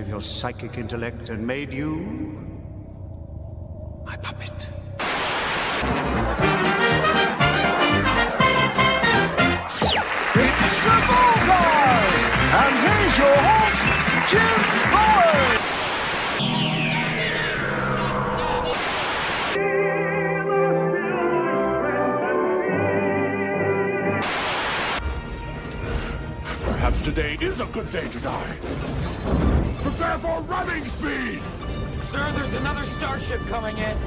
with your psychic intellect and made you my puppet. It's a bullseye! And here's your host, Jim Bowen! Perhaps today is a good day to die. Prepare for running speed! Sir, there's another starship coming in.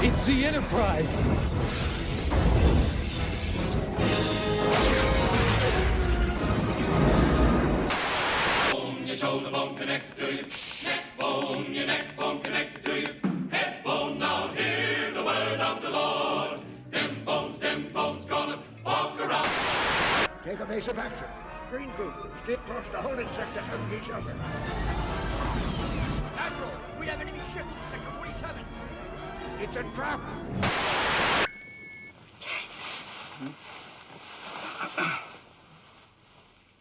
It's the Enterprise. Your shoulder bone connected to your neck bone, your neck bone connected to your head bone. Now hear the word of the Lord. Them bones gonna walk around. Take a base of action. Green group, skip past the holding sector and each other. Admiral, we have enemy ships in Sector 47. It's a trap.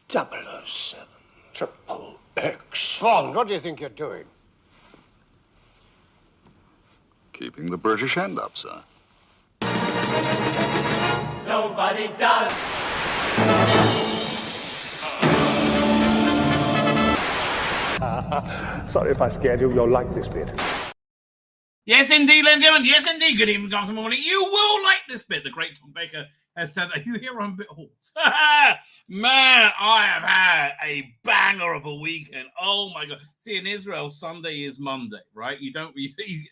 .007 Triple X. Bond, what do you think you're doing? Keeping the British hand up, sir. Nobody does. Sorry if I scared you. You'll like this bit. Yes, indeed, ladies and gentlemen. Yes, indeed. Good evening, good morning. You will like this bit. The great Tom Baker has said that. You hear I'm a bit hoarse. Man, I have had a banger of a weekend. Oh, my God. See, in Israel, Sunday is Monday, right?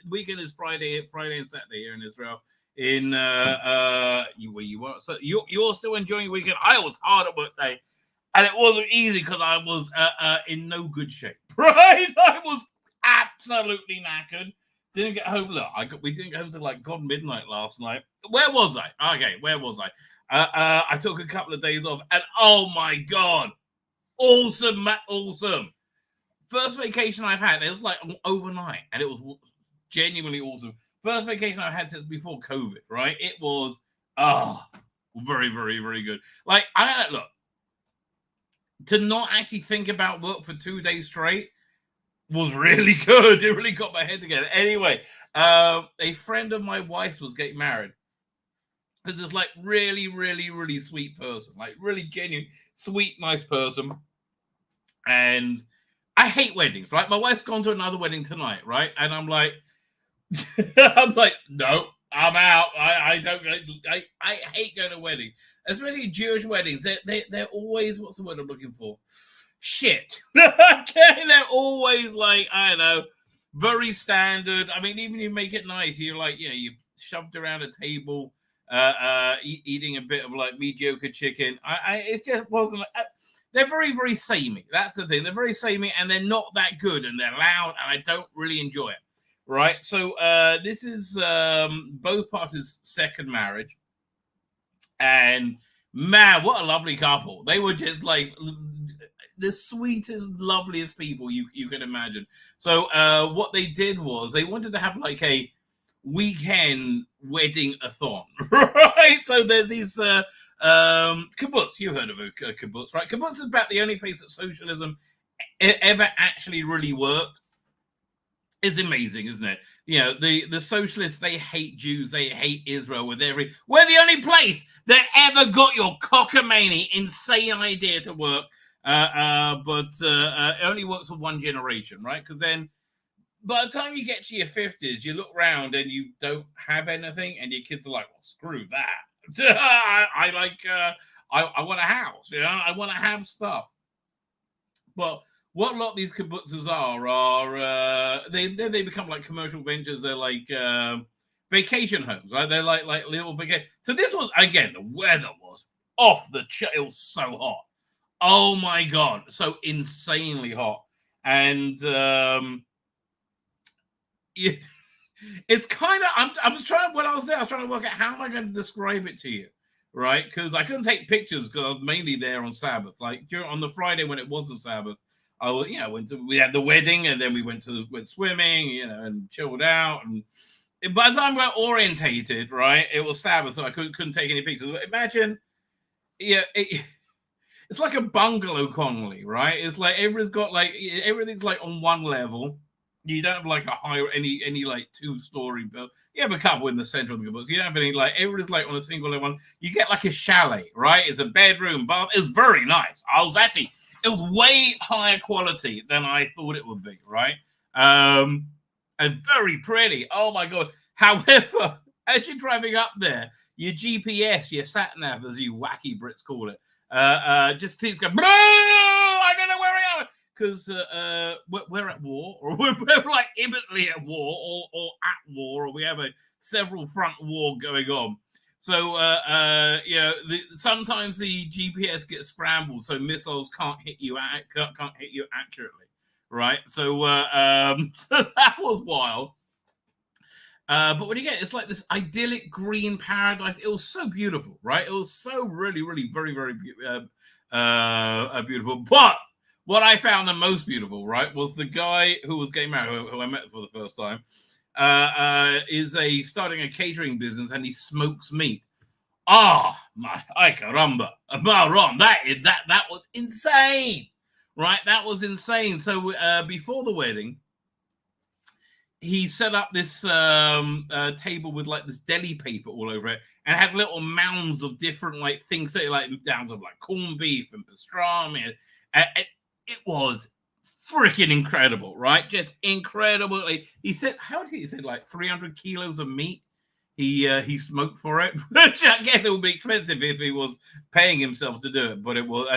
Weekend is Friday and Saturday here in Israel. Where you are. So you're still enjoying your weekend. I was hard at work day. And it wasn't easy because I was in no good shape, right? I was absolutely knackered. Didn't get home. Look, we didn't get home till like midnight last night. Where was I? Okay, where was I? I took a couple of days off, and oh my God, awesome, awesome. First vacation I've had. It was like overnight, and it was genuinely awesome. First vacation I've had since before COVID, right? It was very, very, very good. Like look. To not actually think about work for 2 days straight was really good. It really got my head together. Anyway, a friend of my wife's was getting married. There's this like really, really, really sweet person, like really genuine, sweet, nice person. And I hate weddings, right? My wife's gone to another wedding tonight, right? And I'm like, no. I'm out. I don't go. I hate going to weddings, especially Jewish weddings. They're always, what's the word I'm looking for? Shit. Okay, they're always like, I don't know, very standard. I mean, even you make it nice, you're like, you shoved around a table, eating a bit of like mediocre chicken. It just wasn't. They're very, very samey. That's the thing. They're very samey, and they're not that good, and they're loud, and I don't really enjoy it. Right, so this is both parties' second marriage, and man, what a lovely couple! They were just like the sweetest, loveliest people you can imagine. So what they did was they wanted to have like a weekend wedding-a-thon, right? So there's these kibbutz. You've heard of a kibbutz, right? Kibbutz is about the only place that socialism ever actually really worked. It's amazing, isn't it? The socialists, they hate Jews, they hate Israel. We're the only place that ever got your cockamamie insane idea to work, but it only works for one generation, right? Because then by the time you get to your 50s, you look around and you don't have anything, and your kids are like, well, screw that. I want a house, I want to have stuff. Well, what a lot of these kibbutzes are they become like commercial ventures. They're like vacation homes, right? They're like little vacation. So this was, again, the weather was off the chart. It was so hot. Oh my God, so insanely hot. And it's kind of, I was trying, when I was there, I was trying to work out how am I going to describe it to you, right? Because I couldn't take pictures because I was mainly there on Sabbath. Like on the Friday when it wasn't Sabbath, we had the wedding, and then we went swimming, and chilled out. And by the time we were orientated, right, it was Sabbath, so I couldn't take any pictures. But imagine, it's like a bungalow Connolly, right? It's like everybody's got like everything's like on one level. You don't have like a high any like 2-story build. You have a couple in the center of the building. You don't have any like everybody's like on a single level. You get like a chalet, right? It's a bedroom, bath. It's very nice. It was way higher quality than I thought it would be, right? And very pretty. Oh my god. However, as you're driving up there, your GPS, your sat nav, as you wacky Brits call it, just keeps going. I don't know where I am because we're at war, or we're like imminently at war, or at war, or we have a several front war going on. So sometimes the GPS gets scrambled, so missiles can't hit you accurately, right? So so that was wild. But when you get it's like this idyllic green paradise. It was so beautiful, right? It was so really, really very, very beautiful. But what I found the most beautiful, right, was the guy who was getting married, who I met for the first time, is starting a catering business, and he smokes meat. Ah, ay caramba, Ron, that was insane, right? That was insane. So before the wedding, he set up this table with like this deli paper all over it, and had little mounds of different like things, like mounds of like corned beef and pastrami. It was freaking incredible, right? Just incredible. He said, he said like 300 kilos of meat. He smoked for it, which I guess it would be expensive if he was paying himself to do it. But it was,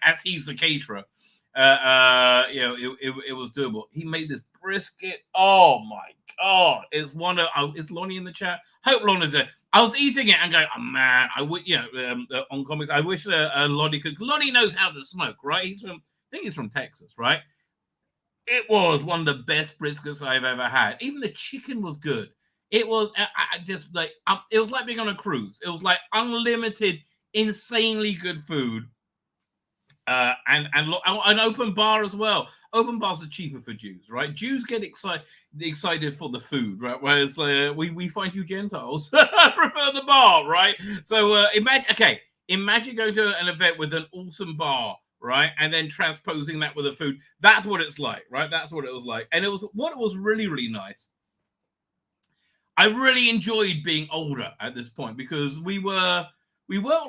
as he's a caterer, it was doable. He made this brisket. Oh my god! It's one of. Is Lonnie in the chat? Hope Lonnie's there. I was eating it and going, oh man, I would, on comics. I wish Lonnie could. Lonnie knows how to smoke, right? I think he's from Texas, right? It was one of the best briskets I've ever had. Even the chicken was good. It was just like it was like being on a cruise. It was like unlimited, insanely good food. And an open bar as well. Open bars are cheaper for Jews, right? Jews get excited for the food, right? Whereas we find you Gentiles prefer the bar, right? So imagine going to an event with an awesome bar, right? And then transposing that with the food. That's what it's like, right? That's what it was like. And it was really, really nice. I really enjoyed being older at this point because we weren't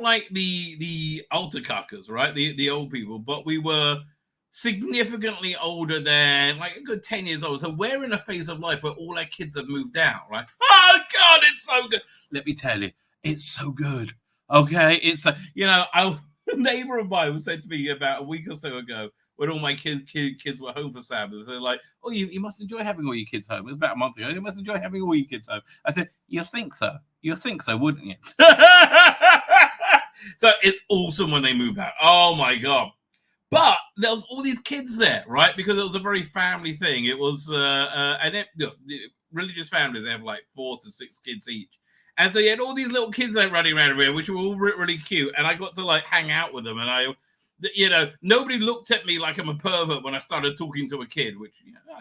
like the altar cuckers, right? The old people, but we were significantly older than like a good 10 years old. So we're in a phase of life where all our kids have moved out, right? Oh God, it's so good. Let me tell you, it's so good. Okay, it's a neighbor of mine was said to me about a week or so ago when all my kids were home for Sabbath. They're like, oh, you must enjoy having all your kids home. It was about a month ago. You must enjoy having all your kids home. I said, you think so? You think so, wouldn't you? So it's awesome when they move out. Oh my God. But there was all these kids there, right? Because it was a very family thing. It was, religious families, they have like 4 to 6 kids each. And so you had all these little kids like running around here, which were all really cute. And I got to like hang out with them. And nobody looked at me like I'm a pervert when I started talking to a kid, which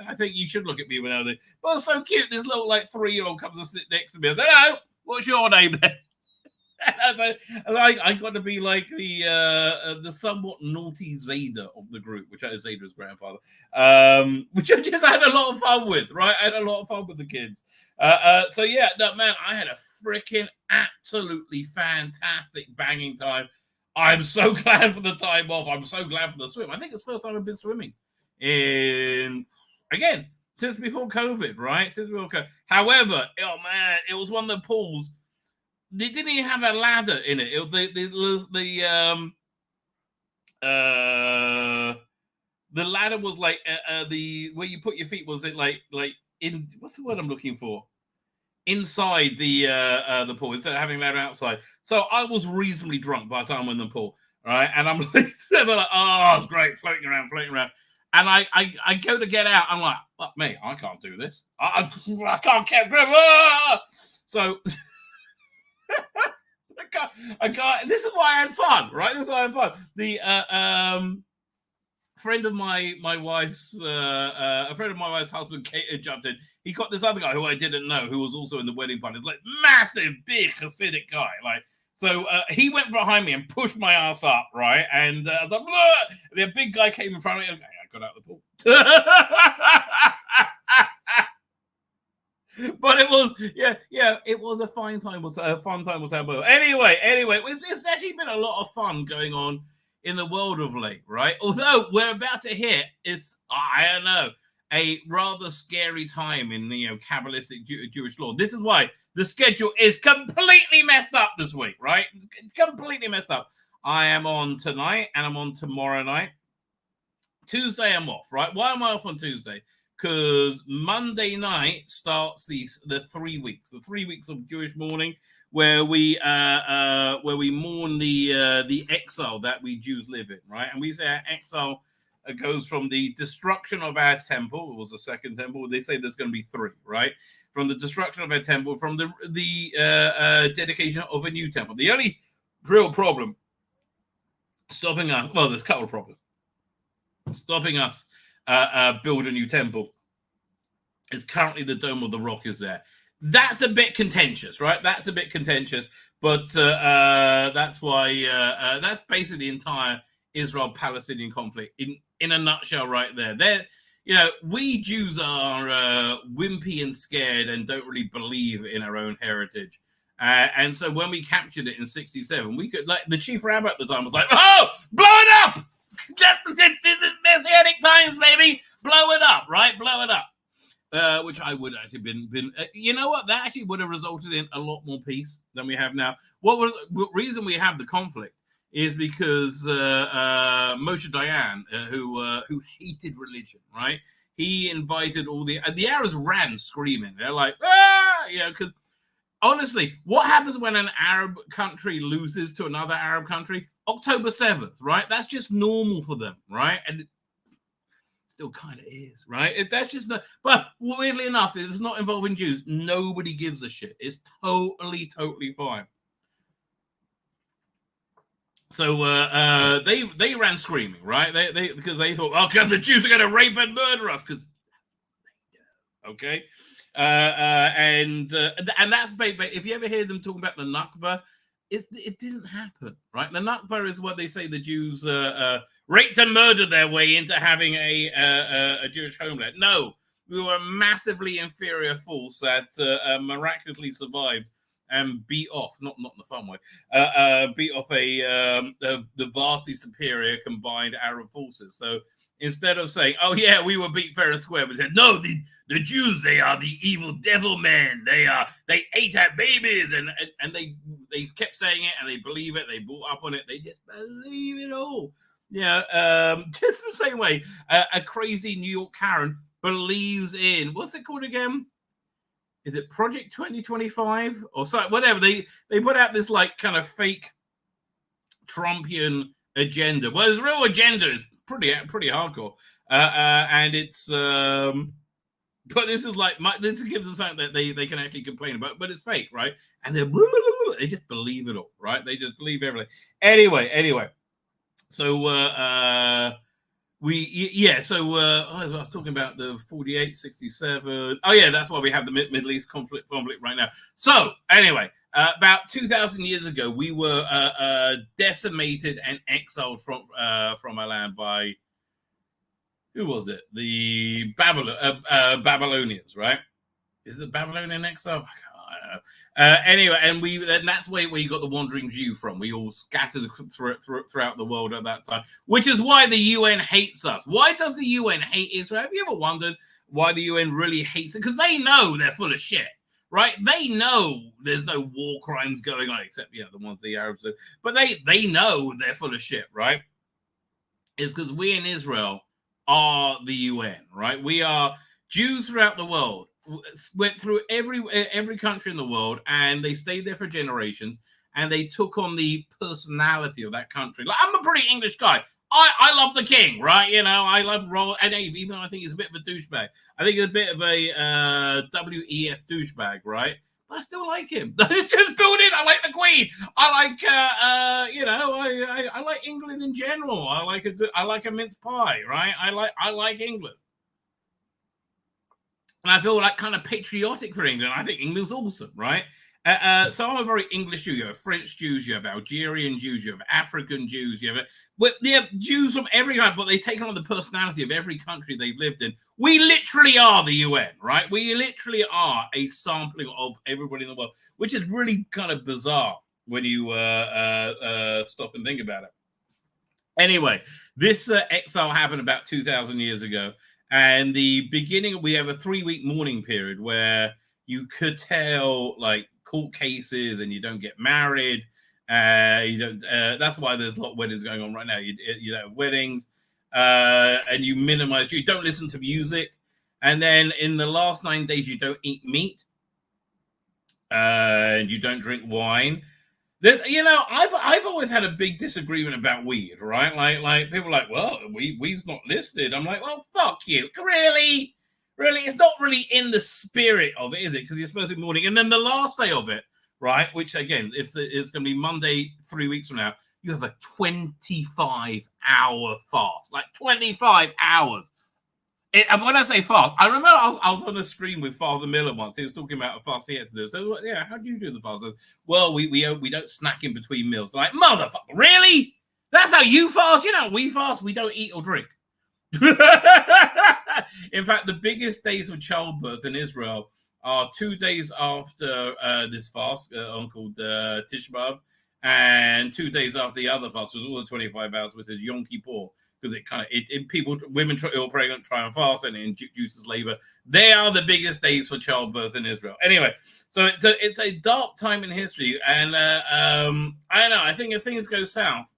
I think you should look at me when I was like, well, so cute. This little like 3-year-old comes and sit next to me. I said, hello, what's your name then? I got to be like the somewhat naughty Zeta of the group, which is Zeta's grandfather, which I just had a lot of fun with, right? I had a lot of fun with the kids. So yeah, no, man, I had a freaking absolutely fantastic banging time. I'm so glad for the time off. I'm so glad for the swim. I think it's the first time I've been swimming since before COVID, right? Since before COVID. However, oh man, it was one of the pools. They didn't even have a ladder in it. The ladder was like the where you put your feet was it like in what's the word I'm looking for? Inside the pool instead of having a ladder outside. So I was reasonably drunk by the time I'm in the pool, right? And I'm like, oh, it's great, floating around. And I go to get out. I'm like, fuck me, I can't do this. I can't get grip. So. I can't. This is why I had fun, right? This is why I had fun. The friend of my wife's husband, Kate, jumped in. He got this other guy who I didn't know, who was also in the wedding party. Like massive, big Hasidic guy. Like So he went behind me and pushed my ass up, right? And I was like, "Bleh!" The big guy came in front of me. And I got out of the pool. But it was, it was a fun time. Was a fun time. Was how anyway. It's actually been a lot of fun going on in the world of late, right? Although we're about to hit, I don't know, a rather scary time in Kabbalistic Jewish law. This is why the schedule is completely messed up this week, right? Completely messed up. I am on tonight and I'm on tomorrow night. Tuesday I'm off, right? Why am I off on Tuesday? Because Monday night starts the 3 weeks, the 3 weeks of Jewish mourning, where we mourn the exile that we Jews live in, right? And we say our exile goes from the destruction of our temple. It was the second temple. They say there's going to be 3, right? From the destruction of our temple, from the dedication of a new temple. The only real problem stopping us, well, there's a couple of problems stopping us build a new temple is currently the Dome of the Rock is there. That's a bit contentious, right? That's a bit contentious, but that's why that's basically the entire Israel-Palestinian conflict in a nutshell right there. We Jews are wimpy and scared and don't really believe in our own heritage. And so when we captured it in 67, we could, like, the chief rabbi at the time was like, "Oh, blow it up! This is Messianic times, baby! Blow it up, right? Blow it up." Which I would actually been you know what? That actually would have resulted in a lot more peace than we have now. What reason we have the conflict is because Moshe Dayan, who hated religion, right? He invited all the Arabs ran screaming. They're like, because honestly, what happens when an Arab country loses to another Arab country? October 7th, right? That's just normal for them, right? And it still kind of is, right? That's just but weirdly enough, if it's not involving Jews, nobody gives a shit. It's totally fine. So they ran screaming, right? They because they thought, oh, because the Jews are going to rape and murder us, because okay. And that's if you ever hear them talking about the Nakba, it didn't happen, right? The Nakba is what they say the Jews raped and murdered their way into having a Jewish homeland. No, we were a massively inferior force that miraculously survived and beat off, not in the fun way, beat off the vastly superior combined Arab forces. So instead of saying, "Oh yeah, we were beat fair and square," we said, "No, the Jews, they are the evil devil men. They ate our babies," and they kept saying it and they believe it. They bought up on it. They just believe it all. Yeah, just the same way a crazy New York Karen believes in, what's it called again? Is it Project 2025 or so? Whatever, they put out this like kind of fake Trumpian agenda. Well, his real agenda is pretty hardcore, and it's but this is like this gives us something that they can actually complain about, but it's fake, right? And they just believe it all, right? They just believe everything. Anyway, so I was talking about the 48, 67. Oh yeah, that's why we have the Middle East conflict right now. So anyway, about 2,000 years ago, we were decimated and exiled from our land by, who was it? The Babylonians, right? Is it Babylonian exile? I don't know. Anyway, and that's where you got the wandering Jew from. We all scattered throughout the world at that time, which is why the UN hates us. Why does the UN hate Israel? Have you ever wondered why the UN really hates it? Because they know they're full of shit, right? They know there's no war crimes going on, except the ones the Arabs do. But they know they're full of shit, right? It's because we in Israel are the UN, right? We are Jews throughout the world. Went through every country in the world, and they stayed there for generations, and they took on the personality of that country. Like, I'm a pretty English guy. I love the king, right? I love Roll and Abe, even though I think he's a bit of a douchebag. I think he's a bit of a WEF douchebag, right? But I still like him. It's just building. I like the Queen. I like I like England in general. I like a mince pie, right? I like England. And I feel like kind of patriotic for England. I think England's awesome, right? So I'm a very English Jew. You have French Jews, you have Algerian Jews, you have African Jews, you have Jews from every country, but they take on the personality of every country they've lived in. We literally are the UN, right? We literally are a sampling of everybody in the world, which is really kind of bizarre when you stop and think about it. Anyway, this exile happened about 2,000 years ago, and the beginning, we have a 3-week mourning period where you curtail like court cases and you don't get married. You don't. That's why there's a lot of weddings going on right now. You don't have weddings, and you minimize. You don't listen to music, and then in the last 9 days you don't eat meat, and you don't drink wine. I've always had a big disagreement about weed, right? Like people are like, well, weed's not listed. I'm like, well, fuck you, really. It's not really in the spirit of it, is it? Because you're supposed to be mourning. And then the last day of it, right, which, again, it's going to be Monday 3 weeks from now, you have a 25-hour fast. Like, 25 hours. When I say fast, I remember I was on a stream with Father Miller once. He was talking about a fast he had to do. So, yeah, how do you do the fast? Said, well, we don't snack in between meals. Like, motherfucker, really? That's how you fast? You know, we fast, we don't eat or drink. In fact, the biggest days of childbirth in Israel are 2 days after this fast, called Tisha B'Av, and 2 days after the other fast, was all the 25 hours, which is Yom Kippur, because women who are pregnant try and fast, and it induces labor. They are the biggest days for childbirth in Israel. Anyway, so it's a dark time in history, and I don't know. I think if things go south,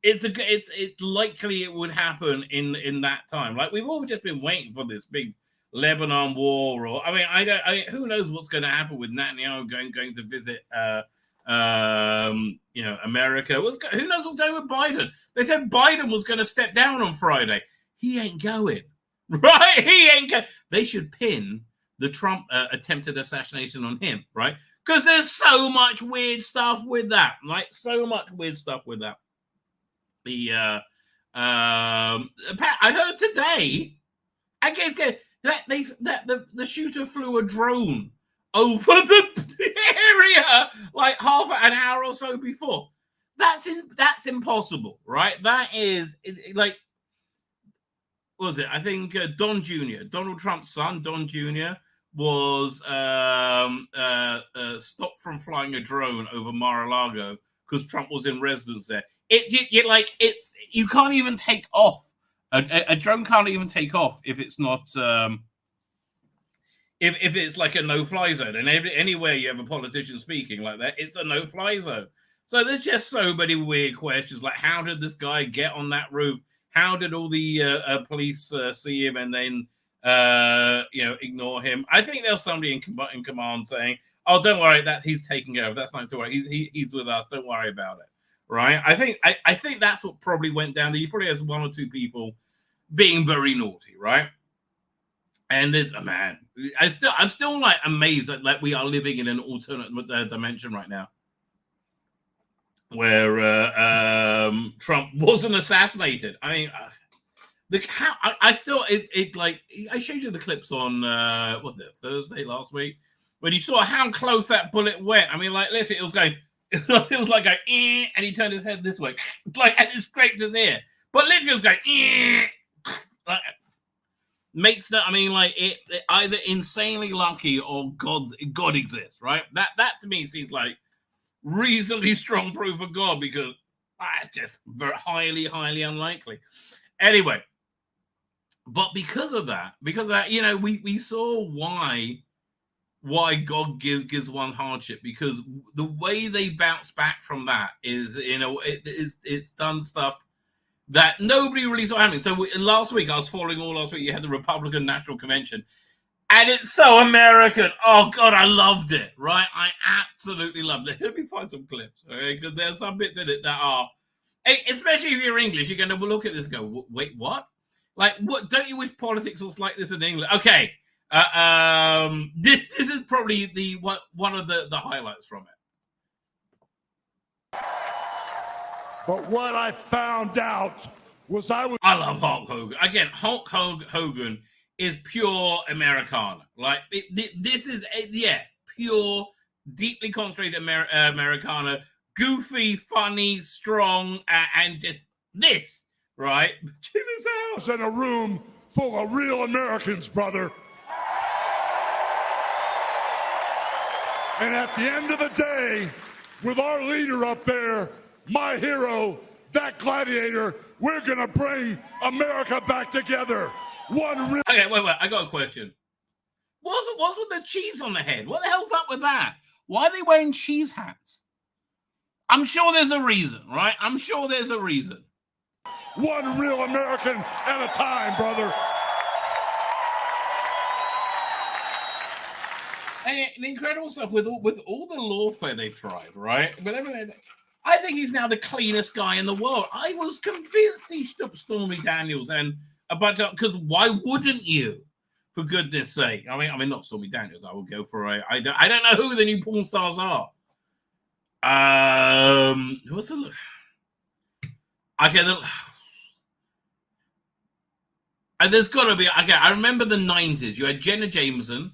it's likely it would happen in that time. Like, we've all just been waiting for this big Lebanon war, or who knows what's going to happen with Netanyahu going to visit America. Who knows what's going with Biden? They said Biden was going to step down on Friday. He ain't going, right? He ain't going. They should pin the Trump attempted assassination on him, right? Because there's so much weird stuff with that, like so much weird stuff with that. I heard today, that the shooter flew a drone over the area like half an hour or so before. That's impossible, right? That is like, what was it? I think Don Jr., Donald Trump's son, Don Jr., was stopped from flying a drone over Mar-a-Lago because Trump was in residence there. You can't even take off. A drone can't even take off if it's not if it's like a no-fly zone. And anywhere you have a politician speaking like that, it's a no-fly zone. So there's just so many weird questions, like how did this guy get on that roof? How did all the police see him and then ignore him? I think there's somebody in command saying, "Oh, don't worry, that he's taking care of. That's not to worry. He's with us. Don't worry about it." Right? I think that's what probably went down there. You probably has one or two people being very naughty, right? And there's man, I'm still like amazed that like we are living in an alternate dimension right now, where Trump wasn't assassinated. I mean, I showed you the clips on what was it, Thursday last week, when you saw how close that bullet went. I mean, like literally, it was going. It was like going, and he turned his head this way, like, and it scraped his ear. But literally, it was going, like, makes that. I mean, like it either insanely lucky or God exists, right? That to me seems like reasonably strong proof of God, because it's just very highly unlikely. Anyway, but because of that, we saw why God gives one hardship, because the way they bounce back from that is, it's done stuff that nobody really saw happening. So last week, I was following all last week, you had the Republican National Convention, and it's so American. Oh, God, I loved it, right? I absolutely loved it. Let me find some clips, okay? Because there's some bits in it that are, especially if you're English, you're going to look at this and go, wait, what? Like, what? Don't you wish politics was like this in England? Okay. This is probably one of the highlights from it. But what I found out was I love Hulk Hogan. Again, Hulk Hogan is pure Americana. Like this is pure deeply concentrated Americana, goofy, funny, strong, and just this, right? Check this out. It's in a room full of real Americans, brother. And at the end of the day, with our leader up there, my hero, that gladiator, we're going to bring America back together. Okay, wait, I got a question. What's with the cheese on the head? What the hell's up with that? Why are they wearing cheese hats? I'm sure there's a reason, right? I'm sure there's a reason. One real American at a time, brother. And the incredible stuff with all the lawfare they've tried, right? With everything, I think he's now the cleanest guy in the world. I was convinced he stopped Stormy Daniels and a bunch of, because why wouldn't you? For goodness sake. I mean, not Stormy Daniels. I will go for I don't know who the new porn stars are. What's the look? Okay, there's got to be. Okay, I remember the 90s. You had Jenna Jameson.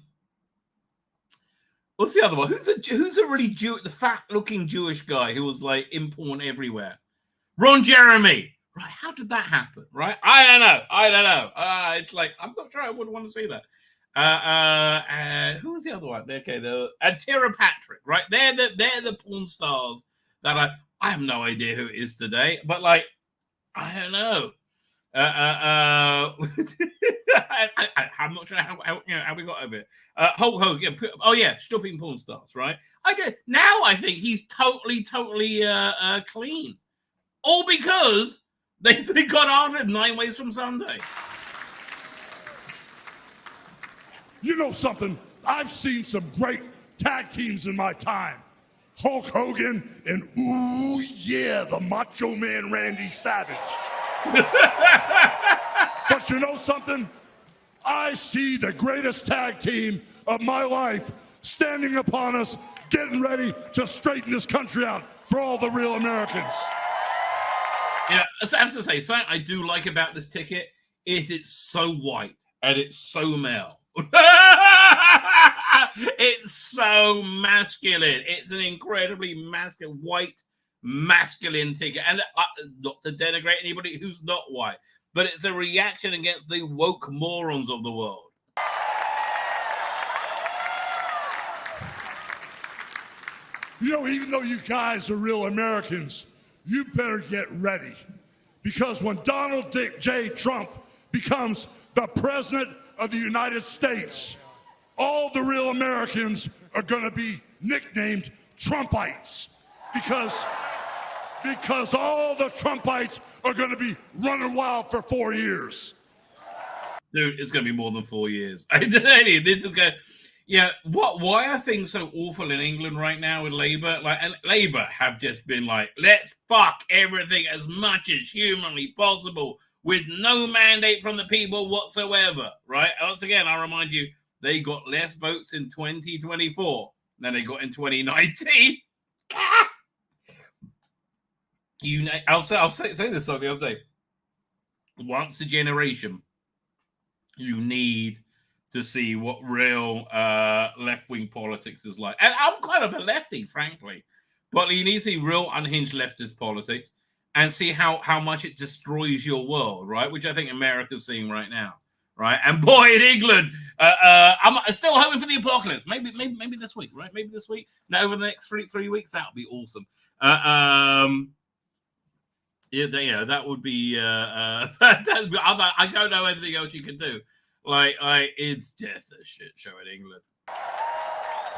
What's the other one? Who's a really the fat-looking Jewish guy who was like in porn everywhere? Ron Jeremy. Right, how did that happen? Right, I don't know. It's like I'm not sure I would want to see that. Who was the other one? Okay, Tara Patrick. Right, they're the porn stars that I have no idea who it is today, but like I don't know. I'm not sure how we got over it. Hulk Hogan. Yeah, stopping porn stars. Right. Now I think he's totally clean, all because they got after him 9 ways from Sunday. You know something? I've seen some great tag teams in my time. Hulk Hogan and ooh yeah, the Macho Man Randy Savage. But you know something? I see the greatest tag team of my life standing upon us, getting ready to straighten this country out for all the real Americans. Yeah, I have to say, something I do like about this ticket is it's so white and it's so male. It's so masculine. It's an incredibly masculine, white, masculine ticket. And not to denigrate anybody who's not white, but it's a reaction against the woke morons of the world. You know, even though you guys are real Americans, you better get ready. Because when Donald J. Trump becomes the president of the United States, all the real Americans are going to be nicknamed Trumpites. Because all the Trumpites are going to be running wild for 4 years. Dude, it's going to be more than 4 years. This is going. Yeah, why are things so awful in England right now with Labour? And Labour have just been like, let's fuck everything as much as humanly possible with no mandate from the people whatsoever, right? Once again, I'll remind you, they got less votes in 2024 than they got in 2019. I'll say this the other day. Once a generation, you need to see what real left-wing politics is like. And I'm kind of a lefty, frankly. But you need to see real unhinged leftist politics and see how much it destroys your world, right? Which I think America's seeing right now, right? And boy, in England, I'm still hoping for the apocalypse. Maybe this week, right? Maybe this week. No, over the next three weeks, that would be awesome. Yeah, that would be fantastic. I don't know anything else you can do. Like it's just a shit show in England.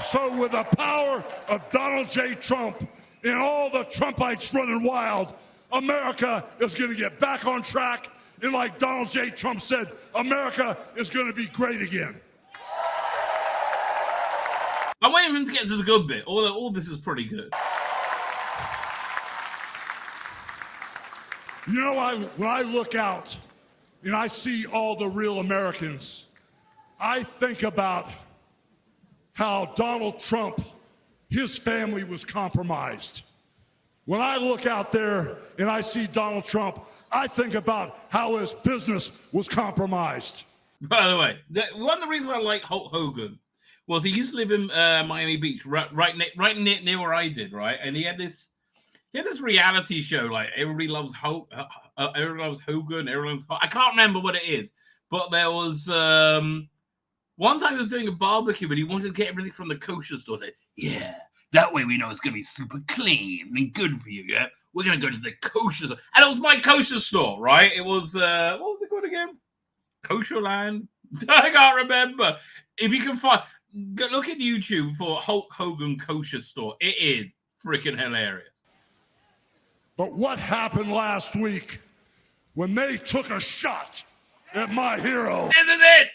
So with the power of Donald J. Trump and all the Trumpites running wild, America is going to get back on track. And like Donald J. Trump said, America is going to be great again. I'm waiting for him to get to the good bit. All this is pretty good. You know, when I look out and I see all the real Americans, I think about how Donald Trump, his family was compromised. When I look out there and I see Donald Trump, I think about how his business was compromised. By the way, one of the reasons I like Hulk Hogan was he used to live in Miami Beach, right near where I did, right? And he had this reality show, like everybody loves Hogan, everyone loves, I can't remember what it is, but there was one time he was doing a barbecue, but he wanted to get everything from the kosher store. Said, yeah, that way we know it's going to be super clean and good for you, yeah? We're going to go to the kosher store. And it was my kosher store, right? It was, what was it called again? Kosher Land? I can't remember. If you can find, look at YouTube for Hulk Hogan kosher store. It is freaking hilarious. But what happened last week when they took a shot at my hero? This is it.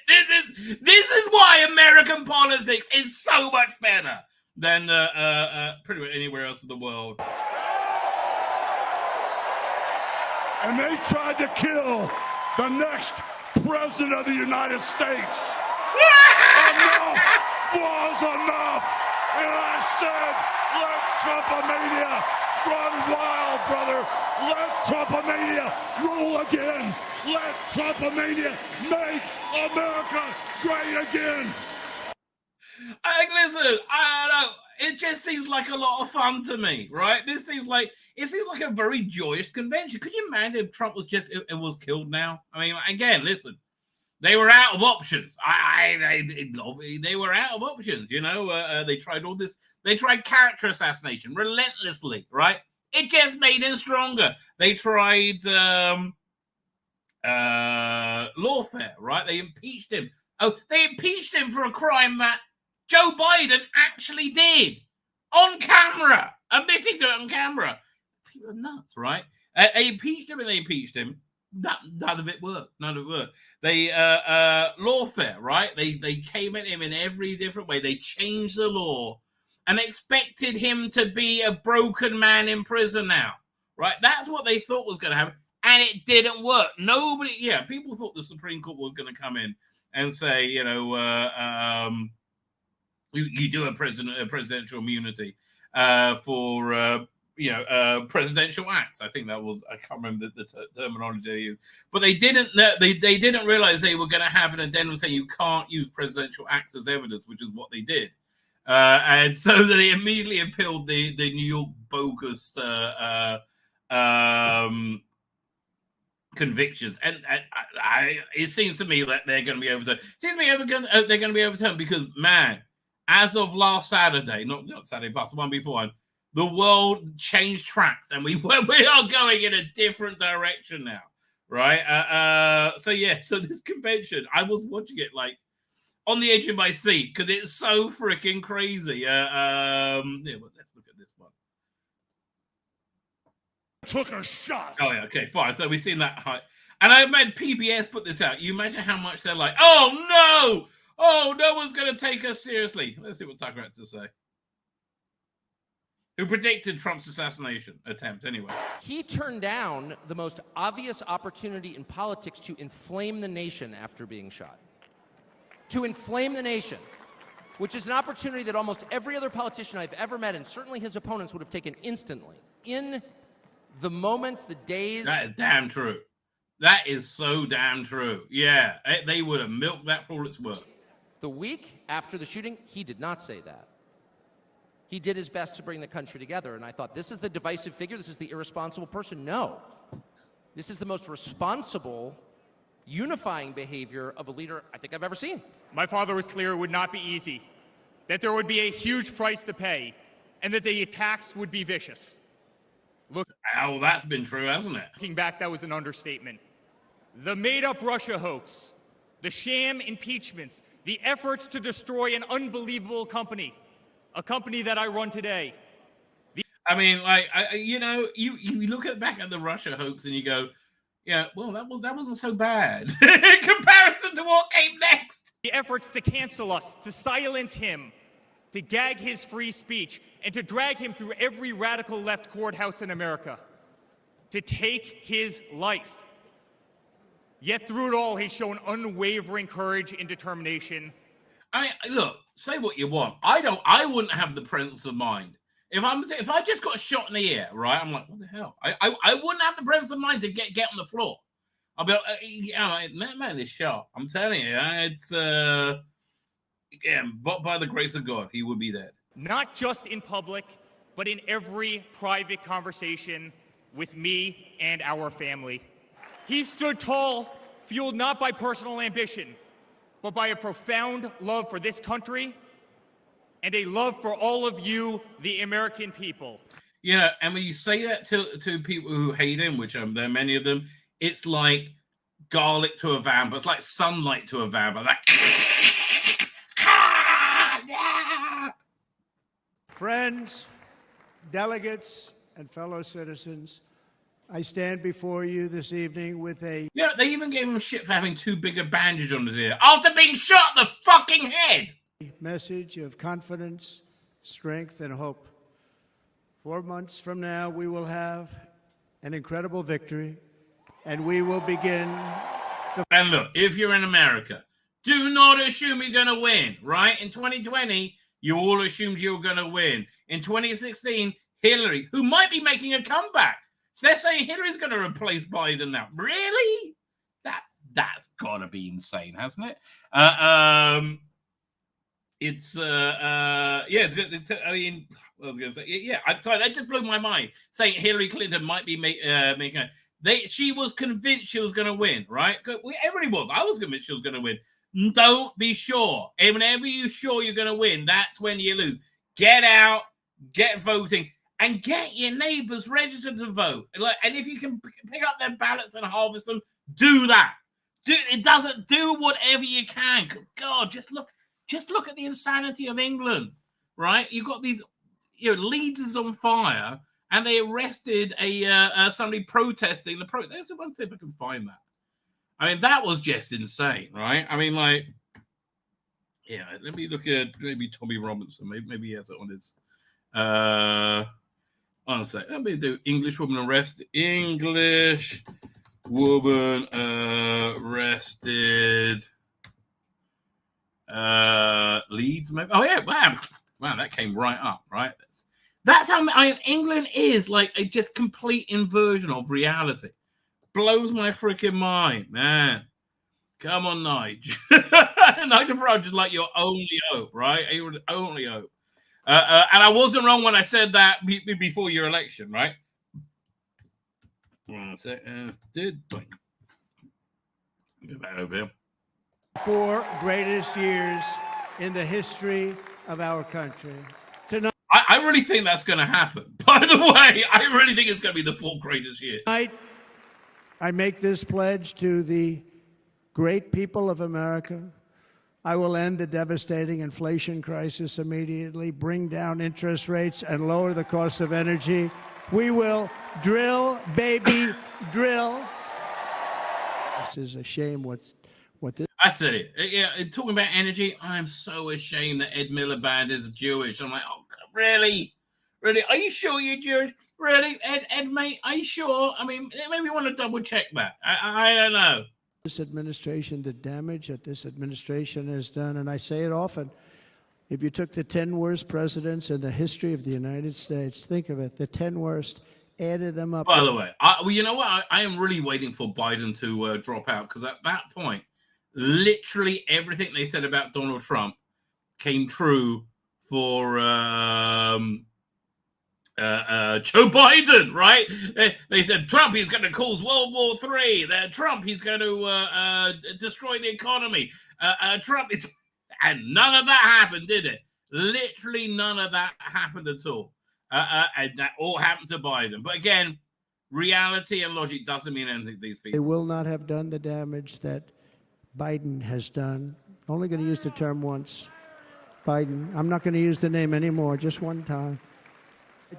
This is why American politics is so much better than pretty much anywhere else in the world. And they tried to kill the next president of the United States. Enough was enough. And I said, let Trumpomania run wild, brother. Let Trumpomania rule again. Let Trumpomania make America great again. Listen, I don't know. It just seems like a lot of fun to me, right? It seems like a very joyous convention. Could you imagine if Trump was killed now? I mean, again, listen, they were out of options. They were out of options. You know, they tried all this. They tried character assassination relentlessly, right? It just made him stronger. They tried lawfare, right? They impeached him. Oh, they impeached him for a crime that Joe Biden actually did on camera, admitting to it on camera. People are nuts, right? They impeached him and they impeached him. None of it worked. They lawfare, right? They came at him in every different way. They changed the law and expected him to be a broken man in prison now, right? That's what they thought was going to happen, and it didn't work. People thought the Supreme Court was going to come in and say, you know, you do a presidential immunity for presidential acts. I think that was, I can't remember the terminology they used, but they didn't realize they were going to have an addendum saying you can't use presidential acts as evidence, which is what they did. And so they immediately appealed the New York bogus convictions, and it seems to me that they're going to be overturned. They're going to be overturned because, man, as of last Saturday, not Saturday past, the one before, the world changed tracks, and we are going in a different direction now, right? So this convention, I was watching it like on the edge of my seat because it's so freaking crazy. Let's look at this one. Took a shot. Oh yeah, okay, fine. So we've seen that height, and I made PBS put this out. You imagine how much they're like, oh no one's going to take us seriously. Let's see what Tucker had to say. Who predicted Trump's assassination attempt, anyway. He turned down the most obvious opportunity in politics to inflame the nation after being shot. To inflame the nation, which is an opportunity that almost every other politician I've ever met, and certainly his opponents, would have taken instantly. In the moments, the days... That is damn true. That is so damn true. Yeah, they would have milked that for all it's worth. The week after the shooting, he did not say that. He did his best to bring the country together, and I thought, this is the divisive figure, this is the irresponsible person. No. This is the most responsible, unifying behavior of a leader I think I've ever seen. My father was clear it would not be easy, that there would be a huge price to pay, and that the attacks would be vicious. Oh, that's been true, hasn't it? Looking back, that was an understatement. The made-up Russia hoax, the sham impeachments, the efforts to destroy an unbelievable company, a company that I run today. I mean, like, you look back at the Russia hoax and you go, yeah, well, that wasn't so bad in comparison to what came next. The efforts to cancel us, to silence him, to gag his free speech, and to drag him through every radical left courthouse in America, to take his life. Yet through it all, he's shown unwavering courage and determination. I mean, look, say what you want. I wouldn't have the presence of mind. If I just got shot in the ear, right? I'm like, what the hell? I wouldn't have the presence of mind to get on the floor. I'll be like, that man is shot. I'm telling you, it's again, but by the grace of God, he would be dead. Not just in public, but in every private conversation with me and our family. He stood tall, fueled not by personal ambition, but by a profound love for this country and a love for all of you, the American people. Yeah, and when you say that to people who hate him, which there are many of them, it's like garlic to a vampire. It's like sunlight to a vampire. Like, friends, delegates, and fellow citizens, I stand before you this evening with a... Yeah, they even gave him shit for having too big a bandage on his ear after being shot in the fucking head. Message of confidence, strength, and hope. 4 months from now, we will have an incredible victory, and we will begin... And look, if you're in America, do not assume you're going to win, right? In 2020, you all assumed you were going to win. In 2016, Hillary, who might be making a comeback. They're saying Hillary's going to replace Biden now. Really? That's got to be insane, hasn't it? It's I mean, I was going to say, yeah. I'm sorry, that just blew my mind. Saying Hillary Clinton might be making she was convinced she was going to win, right? Everybody was. I was convinced she was going to win. Don't be sure. And whenever you're sure you're going to win, that's when you lose. Get out, get voting, and get your neighbors registered to vote. And if you can pick up their ballots and harvest them, do that. Do whatever you can. God, just look at the insanity of England, right? You've got these leaders on fire, and they arrested somebody protesting the protest. There's one thing if I can find that. I mean, that was just insane, right? I mean, like, yeah. Let me look at maybe Tommy Robinson. Maybe he has it on his. On a sec. Let me do English woman arrested. English woman arrested. Leeds, maybe. Oh yeah, wow, that came right up, right? That's how England is, like a just complete inversion of reality. Blows my freaking mind, man. Come on, Nige. Nigel Farage is like your only hope, right? Your only hope. And I wasn't wrong when I said that before your election, right? 1 second. Get back over here. 4 greatest years in the history of our country. Tonight, I really think that's going to happen. By the way, I really think it's going to be the 4 greatest years. Tonight, I make this pledge to the great people of America. I will end the devastating inflation crisis immediately, bring down interest rates, and lower the cost of energy. We will drill, baby, drill. This is a shame what this... I tell you, yeah, talking about energy, I'm so ashamed that Ed Miliband is Jewish. I'm like, oh, really? Really? Are you sure you're Jewish? Really? Ed, mate, are you sure? I mean, maybe you want to double check that. I don't know. This administration, the damage that this administration has done, and I say it often, if you took the 10 worst presidents in the history of the United States, think of it, the 10 worst, added them up. By the way, well, you know what? I am really waiting for Biden to drop out, because at that point, literally everything they said about Donald Trump came true for Joe Biden, right? They said Trump, he's going to cause World War III. Trump, he's going to destroy the economy. Trump, and none of that happened, did it? Literally none of that happened at all. And that all happened to Biden. But again, reality and logic doesn't mean anything to these people. They will not have done the damage that Biden has done. Only going to use the term once. Biden. I'm not going to use the name anymore, just one time.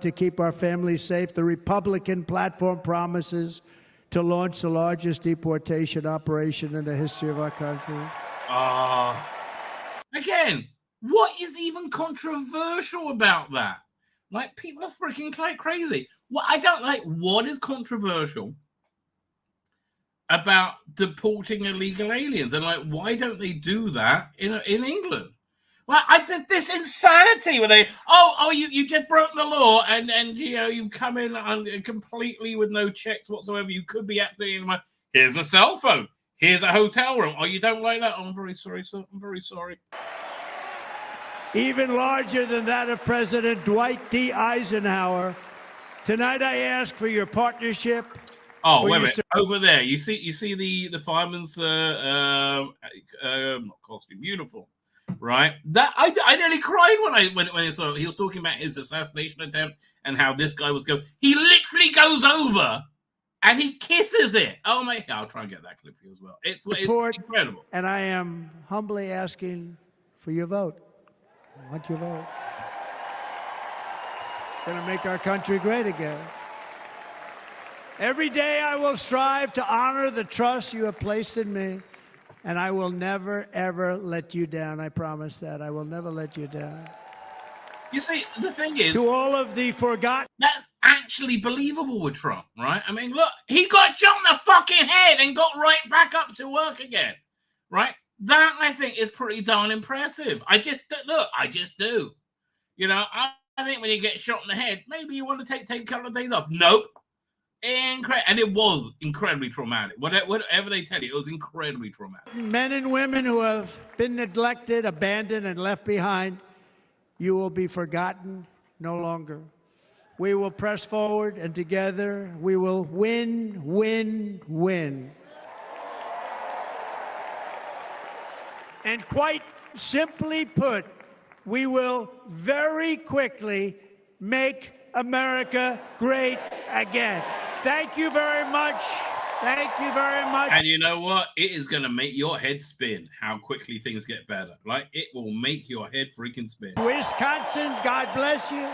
To keep our families safe, the Republican platform promises to launch the largest deportation operation in the history of our country. Again, what is even controversial about that? Like, people are freaking crazy. What I don't like, what is controversial about deporting illegal aliens? And like, why don't they do that in England? Well, I did this insanity where they, you just broke the law and you come in completely with no checks whatsoever. You could be absolutely like, here's a cell phone, here's a hotel room. Oh, you don't like that? Oh, I'm very sorry, sir. I'm very sorry. even larger than that of President Dwight D. Eisenhower. Tonight I ask for your partnership. Oh, wait a minute. Over there, you see the fireman's costume, uniform, right? That I nearly cried when I saw he was talking about his assassination attempt and how this guy was going. He literally goes over and he kisses it. Oh my! I'll try and get that clip for you as well. It's incredible. And I am humbly asking for your vote. I want your vote. Going to make our country great again. Every day I will strive to honor the trust you have placed in me, and I will never, ever let you down. I promise that. I will never let you down. You see, the thing is... To all of the forgotten... That's actually believable with Trump, right? I mean, look, he got shot in the fucking head and got right back up to work again, right? That, I think, is pretty darn impressive. I just do. You know, I think when you get shot in the head, maybe you want to take a couple of days off. Nope. And it was incredibly traumatic. Whatever they tell you, it was incredibly traumatic. Men and women who have been neglected, abandoned, and left behind, you will be forgotten no longer. We will press forward, and together we will win, win, win. And quite simply put, we will very quickly make America great again. Thank you very much. Thank you very much. And you know what? It is going to make your head spin how quickly things get better. Like, it will make your head freaking spin. Wisconsin, God bless you.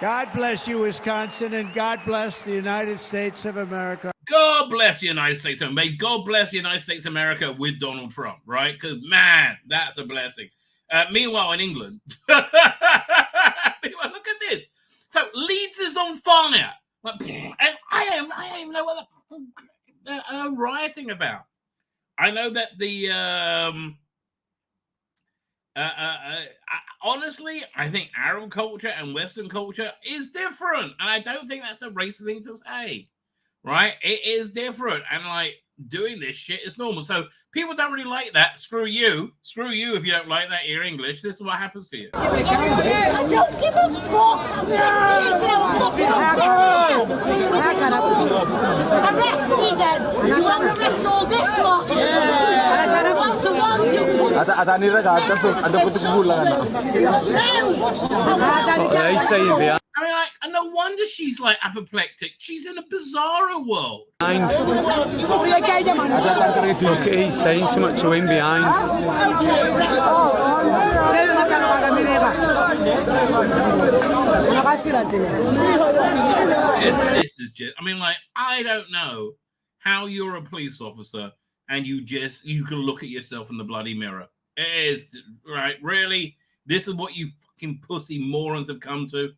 God bless you, Wisconsin, and God bless the United States of America. God bless the United States. And may God bless the United States of America with Donald Trump, right? Because, man, that's a blessing. Meanwhile, in England, look at this. So Leeds is on fire. And I don't even know what they're rioting about. I know that the honestly, I think Arab culture and Western culture is different, and I don't think that's a racist thing to say. Right? It is different, and like doing this shit is normal. So people don't really like that. Screw you if you don't like that. You're English. This is what happens to you. I don't give a fuck. Arrest me then. You want to arrest all this lot? The ones who put... I mean, like, and no wonder she's like apoplectic. She's in a bizarro world. Look, he's saying so much to him behind. This is just, I mean, like, I don't know how you're a police officer and you can look at yourself in the bloody mirror. It is, right? Really? This is what you fucking pussy morons have come to?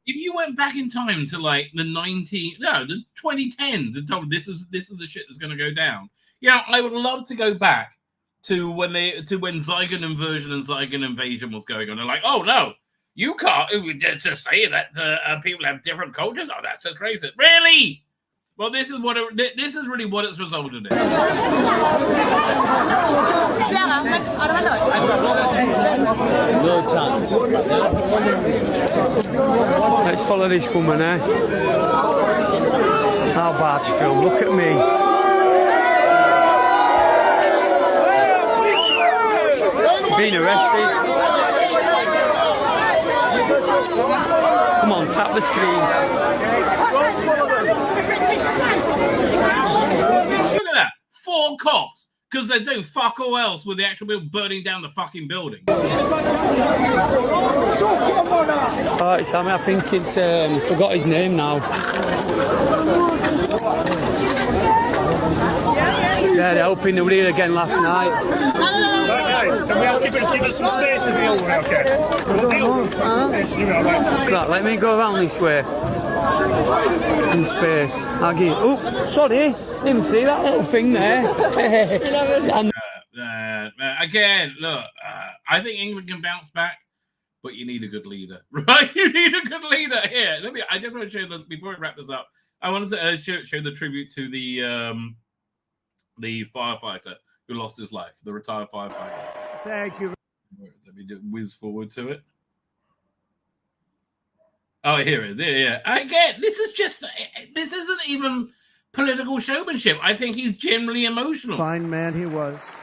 If you went back in time to like the 2010s and told me this is the shit that's going to go down, I would love to go back to when Zygon inversion and Zygon invasion was going on. They're like, oh no, you can't just say that people have different cultures. Oh, that's just racist. Really? Well, this is really what it's resulted in. No chance. Let's follow this woman, eh? How bad's Phil? Look at me. Being arrested. Come on, tap the screen. Look at that. 4 cops. Because they're doing fuck all else with the actual people burning down the fucking building. Alright, Sammy, I think it's, I forgot his name now. Yeah, they're hoping they were here again last night. Guys, can we ask you to just give us some space to deal with, okay? Right, let me go around this way. In space. I'll give you... Oh, sorry. Didn't see that little thing there. Again, look, I think England can bounce back, but you need a good leader, right? You need a good leader. Here, I just want to show you this before we wrap this up. I wanted to show the tribute to the firefighter who lost his life, the retired firefighter. Thank you. Let me whiz forward to it. Oh, here it is. Yeah. Again, this isn't even political showmanship. I think he's generally emotional. Fine man he was.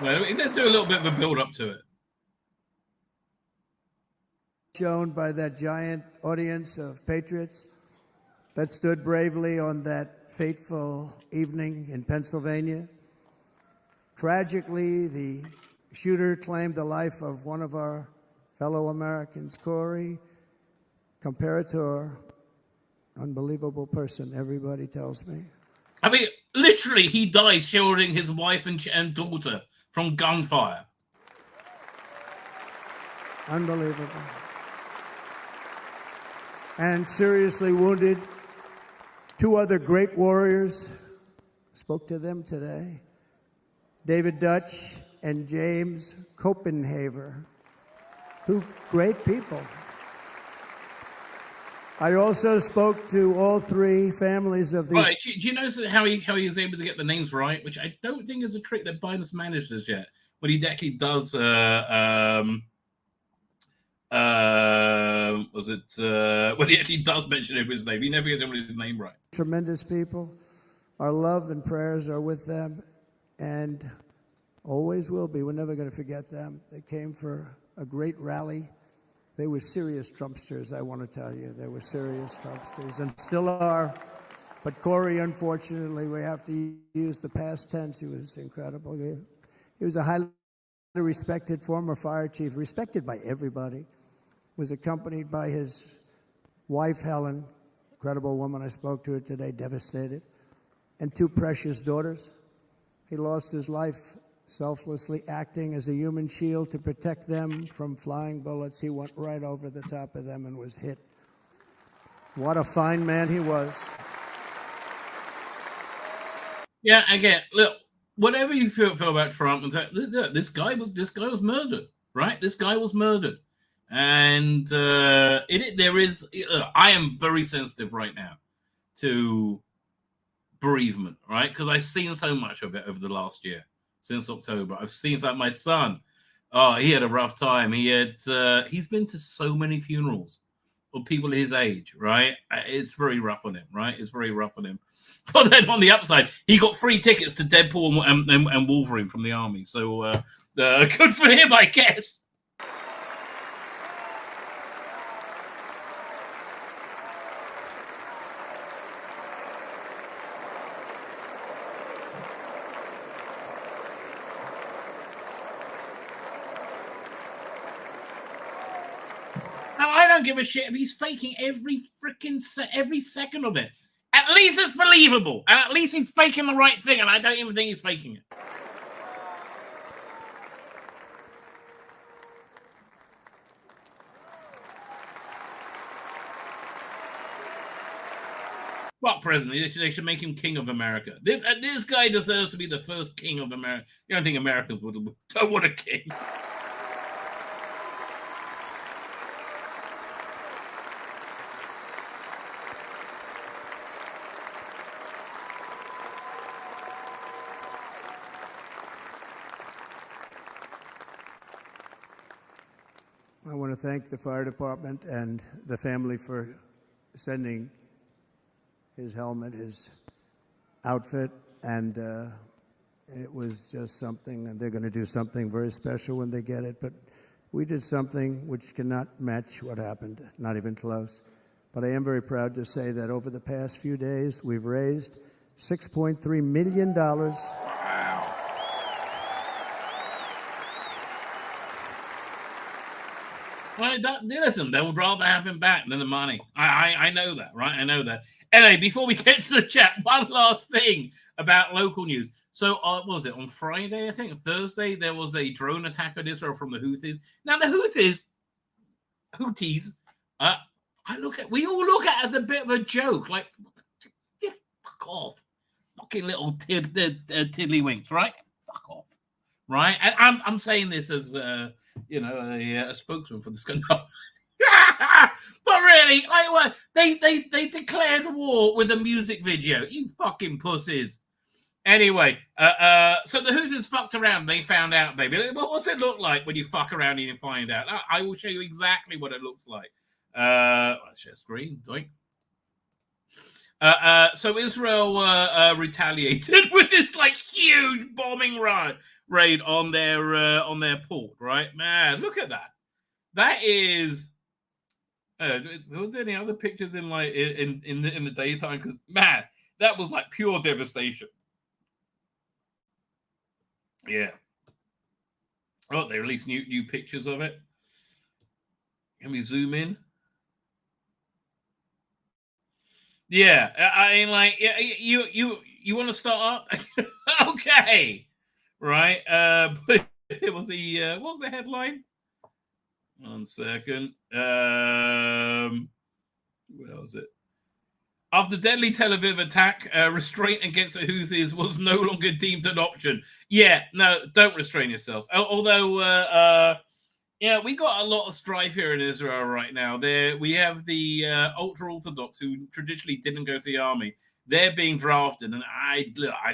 Well, let's do a little bit of a build-up to it. Shown by that giant audience of patriots that stood bravely on that fateful evening in Pennsylvania. Tragically, the shooter claimed the life of one of our fellow Americans, Corey, comparator, unbelievable person, everybody tells me. I mean, literally, he died shielding his wife and daughter from gunfire. Unbelievable. And seriously wounded. 2 other great warriors. Spoke to them today. David Dutch and James Copenhaver. 2 great people. I also spoke to all 3 families of these. Right, do you notice how he was able to get the names right? Which I don't think is a trick that Biden's managed as yet. When he actually does, when he actually does mention his name, he never gets his name right. Tremendous people. Our love and prayers are with them, and always will be. We're never going to forget them. They came for a great rally. They were serious Trumpsters, I want to tell you. They were serious Trumpsters and still are. But Corey, unfortunately, we have to use the past tense. He was incredible. He was a highly respected former fire chief, respected by everybody. Was accompanied by his wife, Helen, incredible woman. I spoke to her today, devastated, and 2 precious daughters. He lost his life selflessly acting as a human shield to protect them from flying bullets. He went right over the top of them and was hit. What a fine man he was. Yeah, again, look, whatever you feel about Trump, this guy was murdered, right? This guy was murdered. And I am very sensitive right now to bereavement, right? Because I've seen so much of it over the last year, since October. I've seen that my son, he had a rough time. He's been to so many funerals of people his age, right? It's very rough on him, right? It's very rough on him. But then on the upside, he got free tickets to Deadpool and Wolverine from the army. So good for him, I guess. I don't give a shit if he's faking every second of it. At least it's believable, and at least he's faking the right thing, and I don't even think he's faking it. Fuck president. They should make him king of America. This guy deserves to be the first king of America. You don't think Americans don't want a king? I want to thank the fire department and the family for sending his helmet, his outfit, and it was just something, and they're going to do something very special when they get it. But we did something which cannot match what happened, not even close. But I am very proud to say that over the past few days, we've raised $6.3 million. Well, listen, they would rather have him back than the money. I know that, right? I know that. Anyway, before we get to the chat, one last thing about local news. So, what was it, on Friday, I think, Thursday, there was a drone attack on Israel from the Houthis. Now, the Houthis, we all look at it as a bit of a joke. Like, fuck off. fucking little tiddlywinks, right? Fuck off, right? And I'm saying this as a spokesman for this country. But really, like what they declared war with a music video. You fucking pussies. Anyway, so the Hooters fucked around. They found out, baby. What's it look like when you fuck around and you find out? I will show you exactly what it looks like. Share screen. Doink. So Israel retaliated with this like huge bombing raid on their port. Right, man. Look at that. That is. Was there any other pictures in like in the daytime? Because man, that was like pure devastation. Yeah. Oh, they released new pictures of it. Can we zoom in? Yeah, I mean, like, you want to start up? Okay, right. But it was what was the headline? 1 second. Where was it? After deadly Tel Aviv attack, restraint against the Houthis was no longer deemed an option. Yeah, no, don't restrain yourselves. Although, we got a lot of strife here in Israel right now. We have the ultra-Orthodox who traditionally didn't go to the army. They're being drafted, and I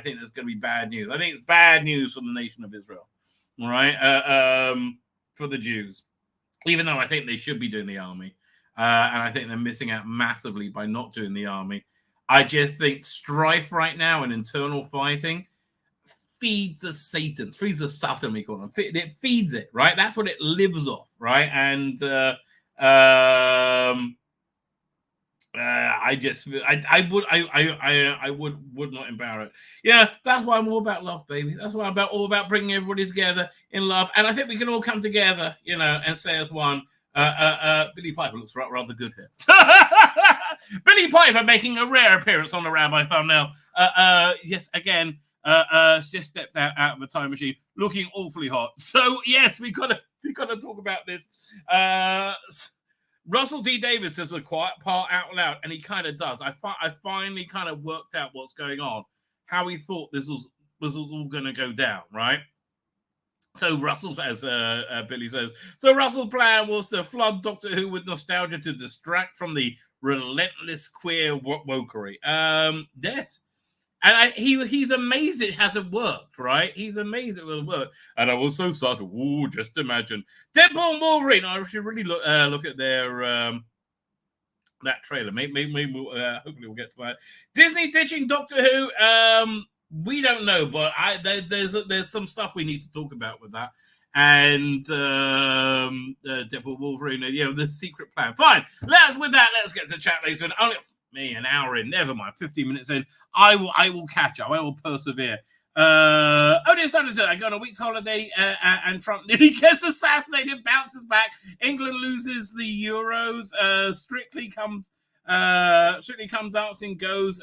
think there's going to be bad news. I think it's bad news for the nation of Israel, all right, for the Jews. Even though I think they should be doing the army. And I think they're missing out massively by not doing the army. I just think strife right now and internal fighting feeds the Satan, feeds the Satan, we call them. It feeds it, right? That's what it lives off, right? And I would not empower it. Yeah, that's why I'm all about love, baby. That's why I'm all about bringing everybody together in love. And I think we can all come together, and say as one. Billy Piper looks rather good here. Billy Piper making a rare appearance on the Rabbi thumbnail. Yes, again, just stepped out of a time machine, looking awfully hot. So yes, we gotta talk about this. Russell T. Davis says the quiet part out loud, and he kind of does. I finally kind of worked out what's going on, how he thought this was all going to go down, right? So Russell, as Billy says, so Russell's plan was to flood Doctor Who with nostalgia to distract from the relentless queer wokery. Yes. And he's amazed it hasn't worked, right? He's amazed it will work. And I was so sad. Ooh, just imagine. Deadpool Wolverine. I should really look at their that trailer. Maybe hopefully we'll get to that. Disney ditching Doctor Who. We don't know, but there's some stuff we need to talk about with that. And Deadpool Wolverine, the secret plan. Fine. Let's get to chat later. And only an hour in, never mind, 15 minutes in. I will catch up. I will persevere. Only said I go on a week's holiday and Trump nearly gets assassinated, bounces back. England loses the Euros. Strictly comes dancing, goes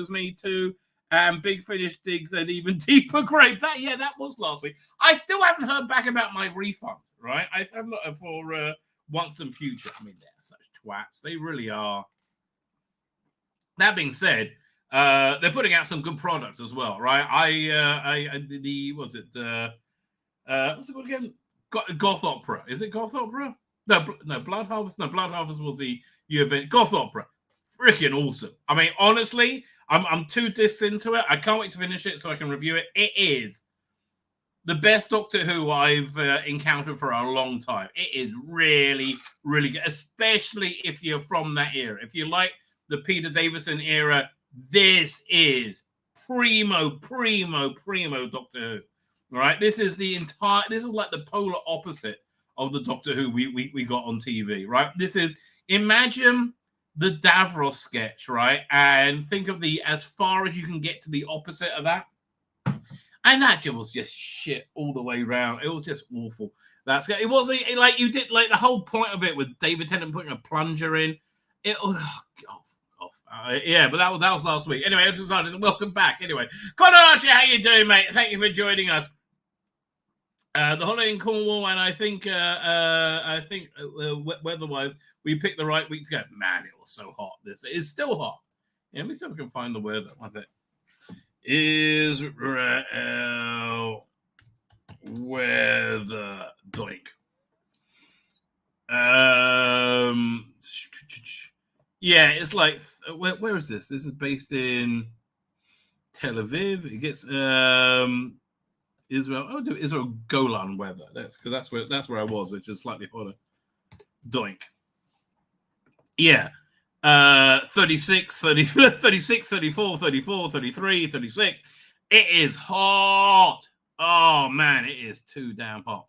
me too. And Big Finish digs an even deeper grave. That was last week. I still haven't heard back about my refund, right? I have not for once and future. I mean, they're such twats. They really are. That being said, they're putting out some good products as well, right? What's it called again? Goth Opera. Is it Goth Opera? No, Blood Harvest. No, Blood Harvest was the new event. Goth Opera. Freaking awesome. I mean, honestly, I'm 2 discs into it. I can't wait to finish it so I can review it. It is the best Doctor Who I've encountered for a long time. It is really, really good, especially if you're from that era. If you like the Peter Davison era, this is primo Doctor Who. All right, this is like the polar opposite of the Doctor Who we got on TV, right? Imagine the Davros sketch, right? And think of as far as you can get to the opposite of that. And that was just shit all the way around. It was just awful. It wasn't like you did, like the whole point of it with David Tennant putting a plunger in. But that was last week. Anyway, I just started. Welcome back. Anyway, Connor Archer, how you doing, mate? Thank you for joining us. The holiday in Cornwall, and I think weather-wise, we picked the right week to go. Man, it was so hot. It's still hot. Yeah, let me see if I can find the weather. I think Israel weather. Doink. Yeah, it's like where is this? This is based in Tel Aviv. It gets Israel. Oh, do Israel Golan weather. That's because that's where I was, which is slightly hotter. Doink. Yeah. 36, 30, 36, 34, 34, 33, 36. It is hot. Oh man, it is too damn hot.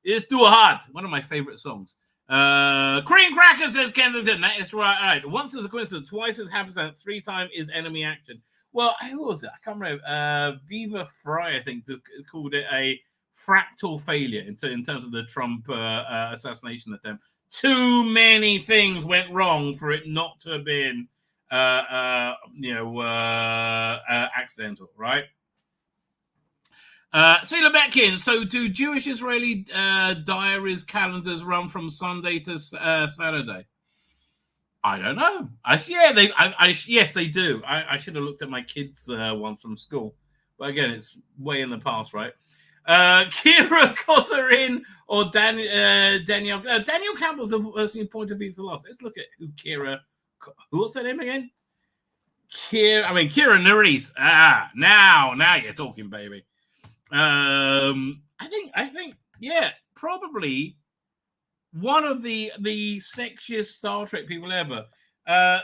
It's too hot. One of my favorite songs. Cream Cracker says Kensington. That is right. All right. Once is a coincidence, twice is happenstance, 3 times is enemy action. Well, who was it? I can't remember. Viva Fry, I think, called it a fractal failure in terms of the Trump assassination attempt. Too many things went wrong for it not to have been, accidental, right? Tzvi Lebetkin. So, do Jewish Israeli diaries calendars run from Sunday to Saturday? I don't know. Yes, they do. I should have looked at my kids' one from school, but again, it's way in the past, right? Kira Kosarin or Danielle. Daniel Campbell's the person who pointed me to the last. Let's look at who Kira. What's her name again? Kira Nerys. Now you're talking, baby. I think, yeah, probably one of the sexiest Star Trek people ever.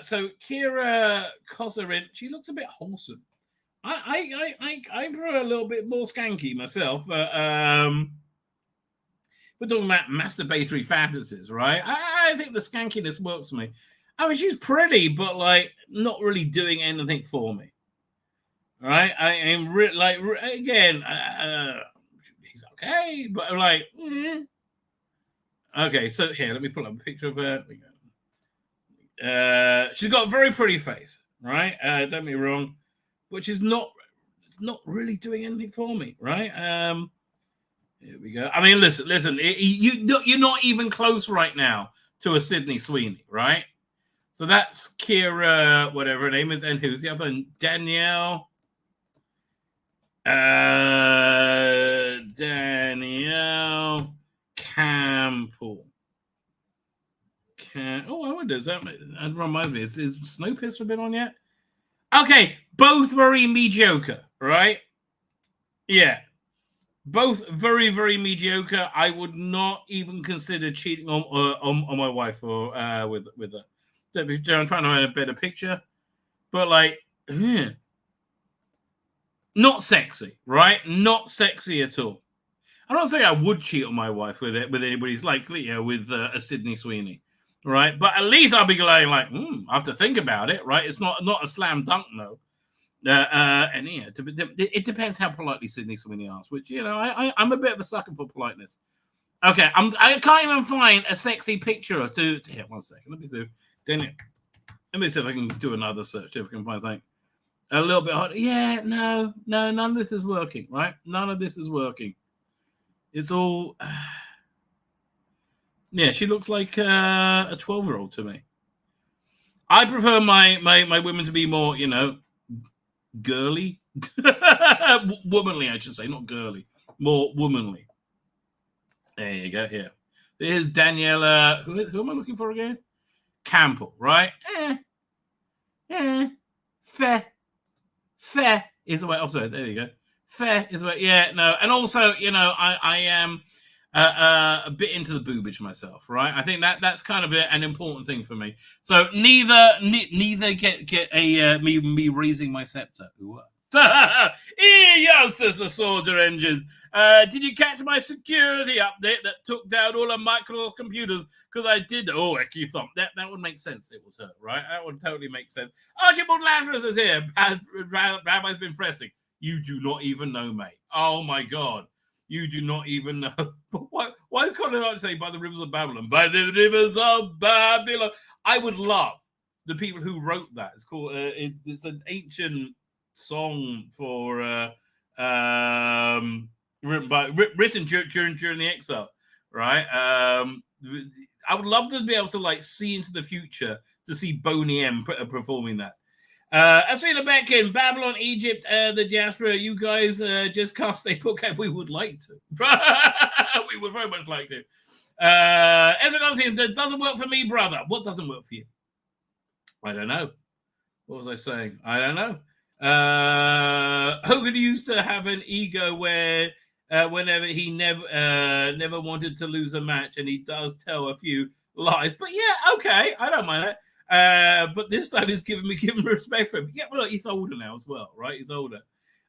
So Kira Kosarin, she looks a bit wholesome. I prefer a little bit more skanky myself. We're talking about masturbatory fantasies, right? I think the skankiness works for me. I mean, she's pretty, but like not really doing anything for me. Right? I am again. He's okay, but like, okay. So here, let me pull up a picture of her. She's got a very pretty face, right? Don't get me wrong. Which is not really doing anything for me, right? Here we go. I mean, listen. You're not even close right now to a Sydney Sweeney, right? So that's Kira, whatever her name is, and who's the other one? Danielle. Danielle Campbell. I wonder, that reminds me, is Snowpiercer been on yet? Okay, both very mediocre, right? Yeah. Both very, very mediocre. I would not even consider cheating on my wife or with her. I'm trying to find a better picture. But like, not sexy, right? Not sexy at all. I'm not saying I would cheat on my wife with anybody's likely, with a Sydney Sweeney. Right, but at least I'll be going like, I have to think about it, right? It's not a slam dunk, no. And yeah, it depends how politely Sydney Sweeney asks, which I'm a bit of a sucker for politeness. Okay, I can't even find a sexy picture to here. 1 second, let me see if I can do another search if I can find something a little bit harder. Yeah, no, none of this is working, right? None of this is working. It's all. Yeah, she looks like a 12-year-old to me. I prefer my women to be more, girly. Womanly, I should say, not girly. More womanly. There you go, here. Here's Daniela. Who am I looking for again? Campbell, right? Fair is the way. Oh, sorry, there you go. Fair is the way. Yeah, no. And also, I am... a bit into the boobage myself, right? I think that's kind of an important thing for me. So neither get a me raising my scepter. Yes, says the soldier engines. Did you catch my security update that took down all of Microsoft computers? Because I did. Oh, Ecky Thump. That would make sense. It was her, right? That would totally make sense. Archibald Lazarus is here. Rabbi's been pressing. You do not even know, mate. Oh my God. You do not even know. Why can't I say by the rivers of Babylon? By the rivers of Babylon. I would love the people who wrote that. It's called. It's an ancient song for written during the exile, right? I would love to be able to like see into the future to see Boney M performing that. Tzvi Lebetkin, Babylon, Egypt, the diaspora. You guys just cast a book. We would like to. We would very much like to. Ezra Gosling, that doesn't work for me, brother. What doesn't work for you? I don't know. What was I saying? I don't know. Hogan used to have an ego where whenever he never wanted to lose a match, and he does tell a few lies. But yeah, okay, I don't mind that. But this time he's giving respect for him. Yeah, well, look, he's older now as well, right? He's older.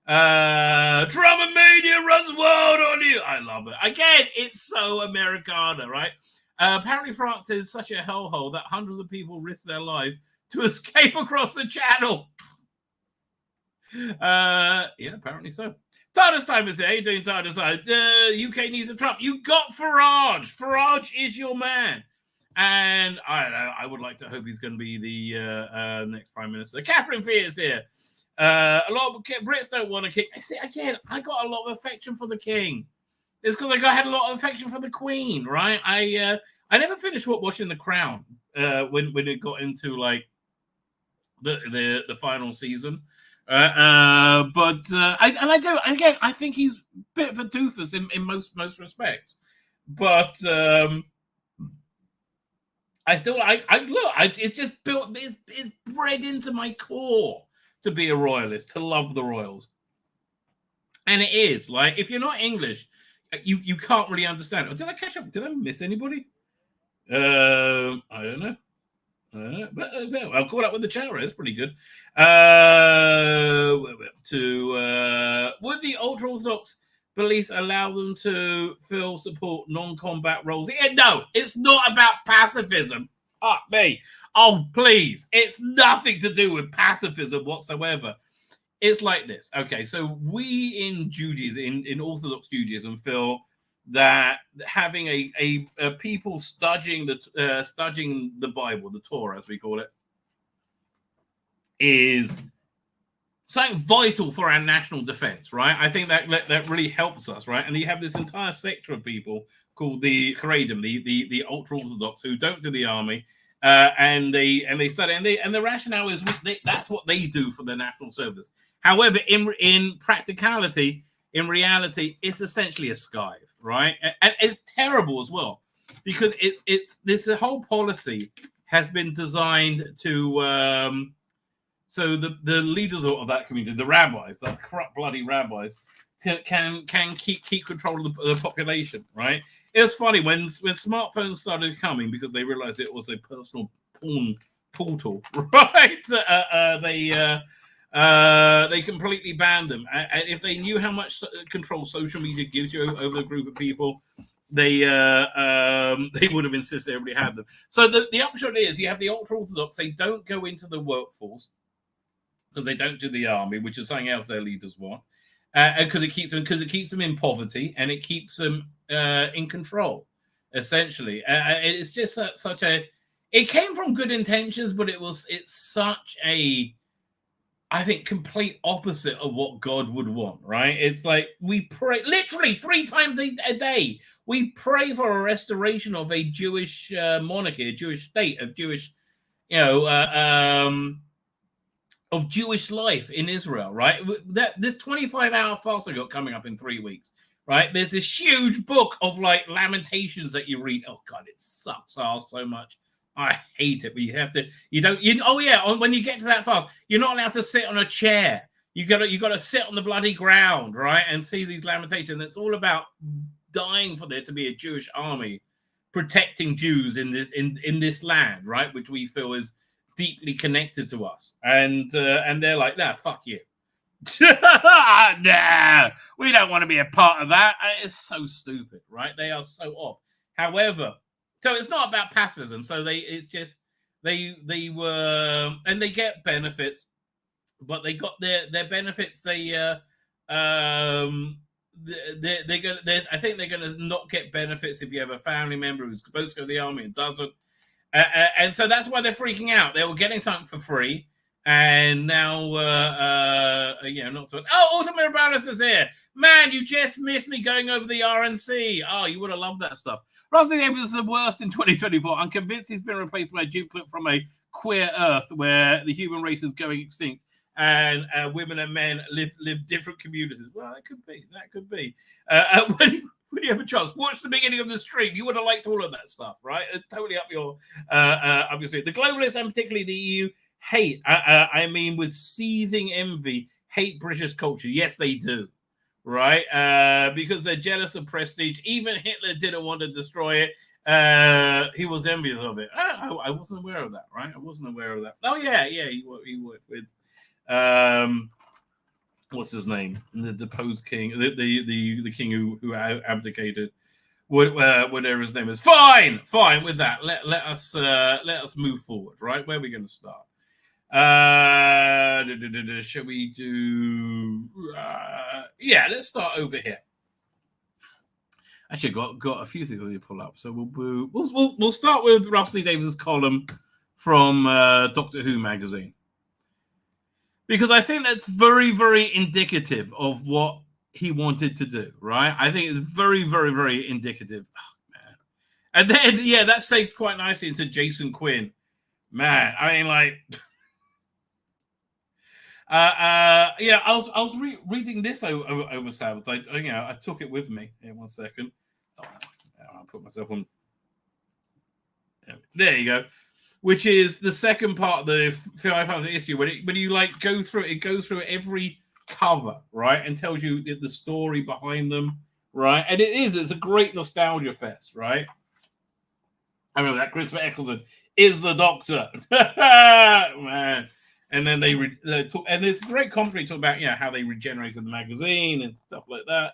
Drama Mania runs wild on you. I love it. Again, it's so Americana, right? Apparently France is such a hellhole that hundreds of people risk their life to escape across the channel. Yeah, apparently so. TARDIS time is there. How you doing, TARDIS time? UK needs a Trump. You got Farage. Farage is your man. And I don't know. I would like to hope he's going to be the next prime minister. Catherine Fee is here. A lot of Brits don't want a king. I see, again, I got a lot of affection for the king. It's because I had a lot of affection for the queen, right? I never finished watching The Crown when it got into like the final season. But I think he's a bit of a doofus in most respects. But it's just built. It's bred into my core to be a royalist, to love the royals, and it is like if you're not English, you can't really understand. Did I catch up? Did I miss anybody? I don't know. But I'll call up with the chat. That's pretty good. Would the ultra-Orthodox police allow them to support non-combat roles? Yeah, no, it's not about pacifism. Fuck me. Oh, please. It's nothing to do with pacifism whatsoever. It's like this. Okay, so we in Judaism, in Orthodox Judaism, feel that having a people studying the Bible, the Torah as we call it, is something vital for our national defense, right? I think that really helps us, right? And you have this entire sector of people called the Haredim, the ultra-Orthodox, who don't do the army, and they study, and the rationale is that's what they do for the national service. However, in practicality, in reality, it's essentially a skive, right? And it's terrible as well, because it's this whole policy has been designed to so the leaders of that community, the rabbis, the corrupt bloody rabbis, can keep control of the population, right? It's funny when smartphones started coming, because they realized it was a personal porn portal, right? They completely banned them, and if they knew how much control social media gives you over a group of people, they would have insisted everybody had them. So the upshot is, you have the ultra-Orthodox. They don't go into the workforce because they don't do the army, which is something else their leaders want, because it keeps them in poverty, and it keeps them in control, essentially. It's just such a. It came from good intentions, but it's such a, I think, complete opposite of what God would want, right? It's like we pray literally 3 times a day. We pray for a restoration of a Jewish monarchy, a Jewish state, of Jewish, of Jewish life in Israel, right? This 25-hour fast I got coming up in 3 weeks, right? There's this huge book of like Lamentations that you read. Oh God, it sucks ass so much. I hate it, but when you get to that fast, you're not allowed to sit on a chair. You gotta sit on the bloody ground, right? And see these Lamentations. It's all about dying for there to be a Jewish army protecting Jews in this land, right? Which we feel is deeply connected to us. And they're like, nah, fuck you. Nah, we don't want to be a part of that. It's so stupid, right? They are so off. However, so it's not about pacifism. So they were, and they get benefits, but they got their benefits. I think they're gonna not get benefits if you have a family member who's supposed to go to the army and doesn't. And so that's why they're freaking out. They were getting something for free, and now not so much. Oh, Ultimate Balance is here. Man, you just missed me going over the RNC. Oh, you would have loved that stuff. Rosny Davis is the worst in 2024. I'm convinced he's been replaced by a dupe clip from a queer Earth where the human race is going extinct and women and men live different communities. Well, that could be. That could be. When you have a chance, watch the beginning of the stream. You would have liked all of that stuff, right? It's totally up your street. The globalists and particularly the EU hate. I mean, with seething envy, hate British culture. Yes, they do, right? Because they're jealous of prestige. Even Hitler didn't want to destroy it. He was envious of it. I wasn't aware of that, right? I wasn't aware of that. Oh yeah, he worked with what's his name? The deposed king, the king who abdicated. Whatever his name is. Fine with that. Let us move forward, right? Where are we going to start? Shall we do? Yeah, let's start over here. Actually, got a few things to pull up, so we'll start with Russell Davies' column from Doctor Who magazine, because I think that's very, very indicative of what he wanted to do, right? I think it's very, very, very indicative. Oh, man. And then, yeah, that segues quite nicely into Jason Quinn. Man, I mean, like, yeah, I was reading this over Sabbath. I took it with me. Here, 1 second. Oh, I'll put myself on. There you go. Which is the second part of the 500 issue when you like go through it. It goes through every cover, right, and tells you the story behind them, right? And it's a great nostalgia fest, right? I remember that Christopher Eccleston is the Doctor, man. And then they talk, and there's great commentary talk about how they regenerated the magazine and stuff like that.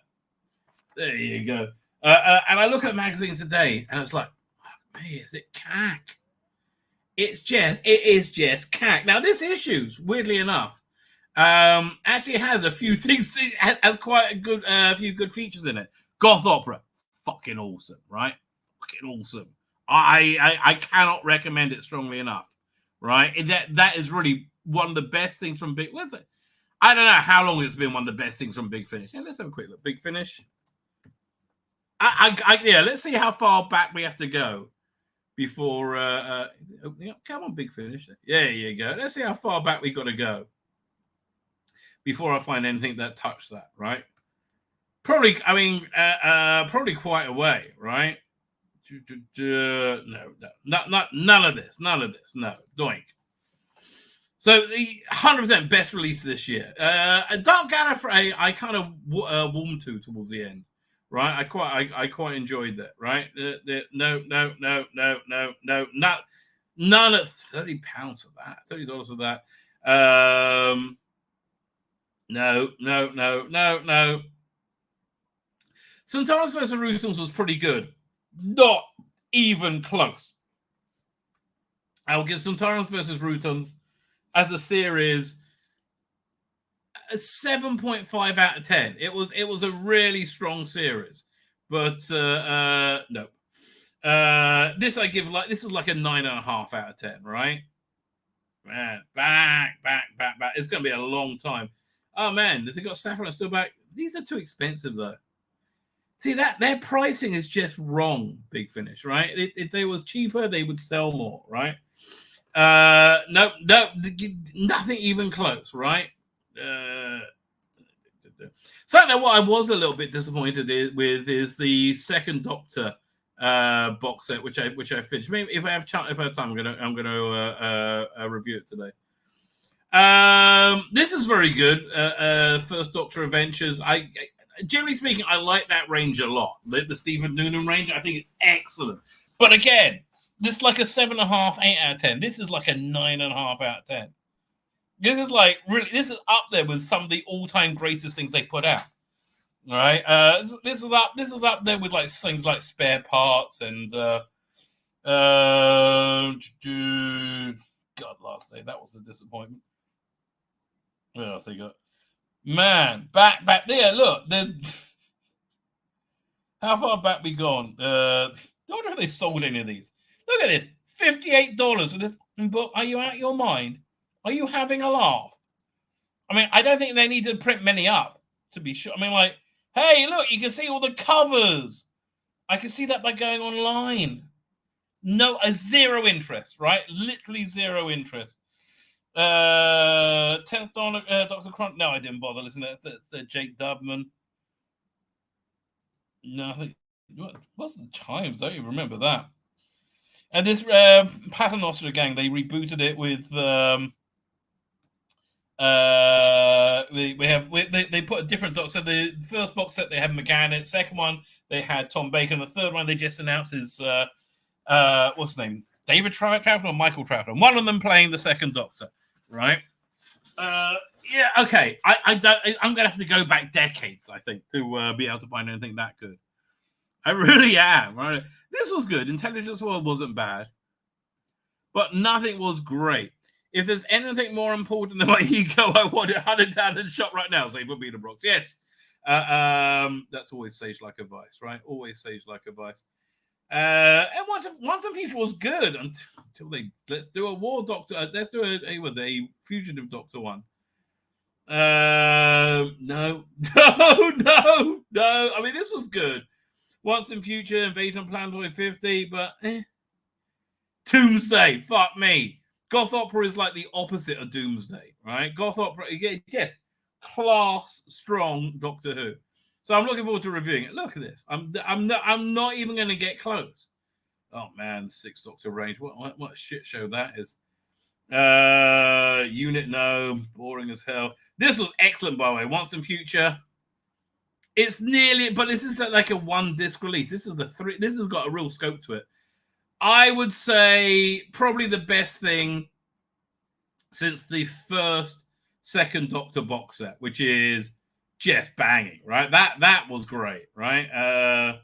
There you go. And I look at the magazine today, and it's like, oh, man, is it cack? It is just cack. Now this issue's weirdly enough actually has a few things. Has quite a good few good features in it. Goth opera, fucking awesome, right? Fucking awesome. I cannot recommend it strongly enough, right? That is really one of the best things from Big. What's it? I don't know how long it's been one of the best things from Big Finish. Yeah, let's have a quick look. Big Finish. Yeah, let's see how far back we have to go before opening up. Come on, Big Finish. There you go. Let's see how far back we got to go before I find anything that touched that, right? Probably, I mean, probably quite a way, right? No, none of this, no, doink. So the 100% best release this year. Dark Gallifrey, I kind of warmed to towards the end, right? I quite enjoyed that, right? No, none at £30 for that, $30 for that. No. Centaurus vs. Rootons was pretty good. Not even close. I'll give Centaurus vs. Rootons as a series a 7.5 out of 10. It was a really strong series, but no. This I give this is like a 9.5 out of 10, right? Man, back. It's going to be a long time. Oh man, if they got Saffron still back, these are too expensive though. See that their pricing is just wrong. Big Finish, right? If they was cheaper, they would sell more, right? No, nothing even close, right? Something what I was a little bit disappointed with is the second Doctor box set, which I finished. Maybe if I have time, I'm gonna review it today. This is very good. First Doctor Adventures. I generally speaking, I like that range a lot. The Stephen Noonan range, I think it's excellent. But again, this is like a 7.5, 8 out of 10. This is like a 9.5 out of 10. This is like really. This is up there with some of the all-time greatest things they put out. All right, this is up. This is up there with like things like Spare Parts and God, Last Day. That was a disappointment. What else they got? Man, back there. Look, how far back we gone? I don't know if they sold any of these. Look at this, $58 for this book. Are you out of your mind? Are you having a laugh? I mean, I don't think they need to print many up to be sure. I mean, like, hey, look, you can see all the covers. I can see that by going online. No, zero interest, right? Literally zero interest. 10th Dr. Crunch. No, I didn't bother listening to that. Jake Dubman. No, what's the Times? I don't even remember that. And this Paternoster gang, they rebooted it with they put a different doctor. So the first box set they had McGann in it. Second one they had Tom Baker. And the third one they just announced is what's his name? David Troughton or Michael Troughton. One of them playing the second Doctor, right? Yeah, okay. I'm gonna have to go back decades, I think, to be able to find anything that good. I really am. Right? This was good. Intelligence World wasn't bad, but nothing was great. If there's anything more important than my ego, I want it hunted down and shot right now. Say for Peter Brooks. Yes. That's always sage like advice, right? Always sage like advice. And Once and Future was good until let's do a War Doctor. Let's do a Fugitive Doctor one. No. I mean, this was good. Once in Future, Invasion Plan 2050, but Doomsday, fuck me. Goth Opera is like the opposite of Doomsday, right? Goth Opera, yes, class, strong Doctor Who. So I'm looking forward to reviewing it. Look at this. I'm not even going to get close. Oh man, 6 Doctor range. What a shit show that is. Unit no, boring as hell. This was excellent, by the way. Once in Future. It's nearly, but this is like a 1-disc release. This is this has got a real scope to it. I would say probably the best thing since the first second Doctor box set, which is just banging, right? That was great, right?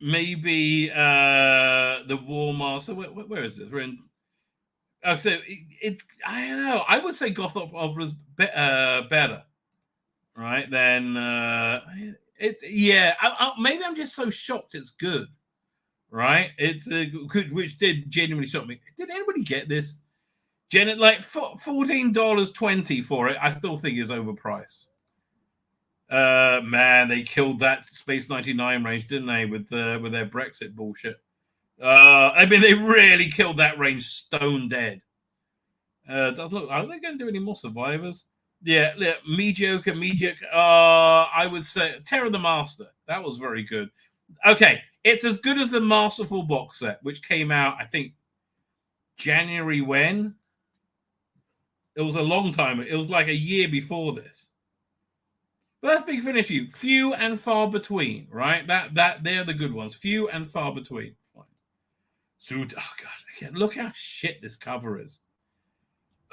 Maybe the War Master. Where is this? We're in. Oh, so it's I don't know. I would say Goth Opera's better, right? Then maybe I'm just so shocked it's good, right? It's which did genuinely shock me. Did anybody get this? Like $14.20 for it, I still think is overpriced. Man, they killed that Space 99 range, didn't they? With their Brexit bullshit. I mean, they really killed that range stone dead. Does look? Are they going to do any more survivors? Yeah, mediocre. I would say Terror the Master. That was very good. Okay, it's as good as the Masterful box set, which came out, I think, January when. It was a long time. It was like a year before this. But that's Big Finish you. Few and far between, right? That they're the good ones. Few and far between. Fine. So, oh god, look how shit this cover is.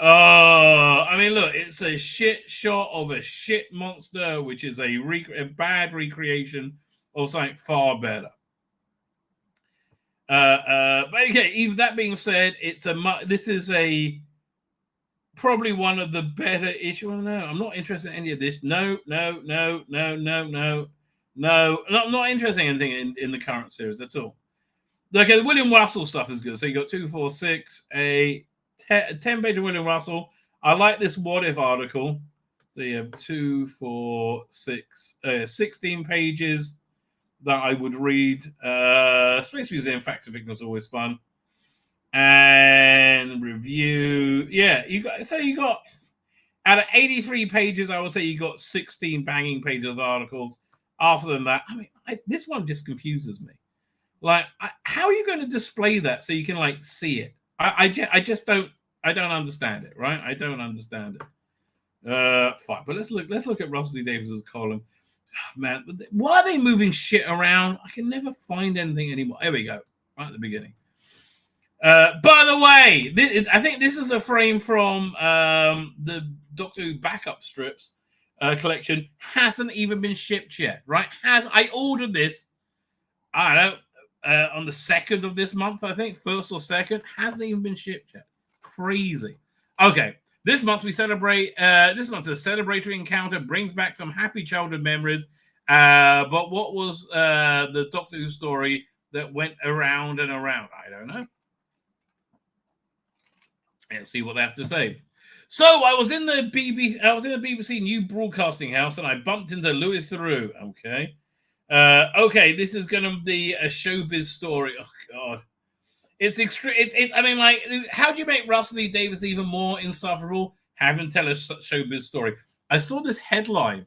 I mean, look, it's a shit shot of a shit monster, which is a bad recreation of something far better. But okay, even that being said, this is probably one of the better issues. No, I'm not interested in any of this. No. I'm not interested in anything in the current series at all. Okay, the William Russell stuff is good. So you got 2, 4, 6, 8, 10-page of William Russell. I like this What If article. So you have 2, 4, 6, 16 pages that I would read. Space Museum Facts and Fiction is always fun. And review. Yeah, you got out of 83 pages, I would say you got 16 banging pages of articles. After that, I mean, this one just confuses me. Like, how are you going to display that so you can like see it? I just don't. I don't understand it. Right? I don't understand it. Fine, but let's look at Russell D. Davies's column. Oh, man, why are they moving shit around? I can never find anything anymore. There we go. Right at the beginning. By the way, I think this is a frame from the Doctor Who backup strips collection. Hasn't even been shipped yet, right? I ordered this, I don't know, on the 2nd of this month, I think, 1st or 2nd. Hasn't even been shipped yet. Crazy. Okay, this month we celebrate. This month's a celebratory encounter brings back some happy childhood memories. But what was the Doctor Who story that went around and around? I don't know. Let's see what they have to say. So I was in the BBC New Broadcasting House and I bumped into Louis Theroux. Okay. Okay, this is going to be a showbiz story. Oh, God. It's extreme. I mean, like, how do you make Russell Lee Davies even more insufferable? Have him tell a showbiz story. I saw this headline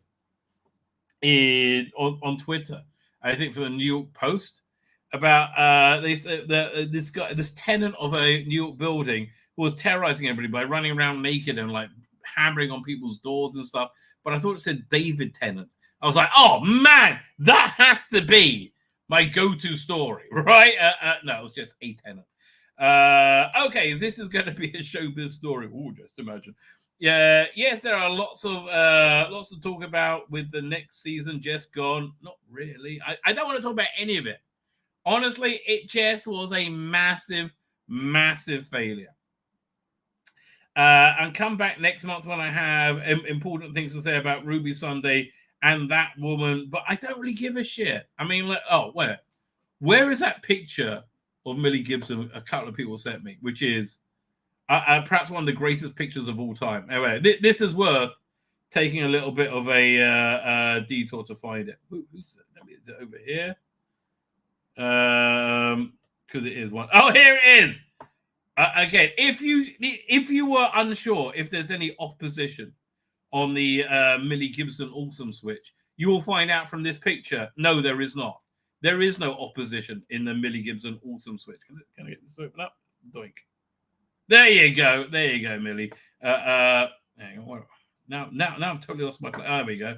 on Twitter, I think for the New York Post, about this tenant of a New York building who was terrorizing everybody by running around naked and like hammering on people's doors and stuff. But I thought it said David Tennant. I was like, oh man, that has to be my go-to story, right? No, it was just a tenant. Okay, this is going to be a showbiz story. Oh, just imagine. Yeah, yes, there are lots to talk about with the next season just gone. Not really. I don't want to talk about any of it. Honestly, it just was a massive, massive failure. And come back next month when I have important things to say about Ruby Sunday and that woman. But I don't really give a shit. I mean, like, oh, where is that picture of Millie Gibson a couple of people sent me, which is perhaps one of the greatest pictures of all time. Anyway, this is worth taking a little bit of a detour to find it. Is it over here? Because it is one. Oh, here it is. Again, if you were unsure if there's any opposition on the Millie Gibson Awesome switch, you will find out from this picture. No, there is not. There is no opposition in the Millie Gibson Awesome switch. Can I get this open up? Doink. There you go. There you go, Millie. Hang on. Now I've totally lost my place. There we go.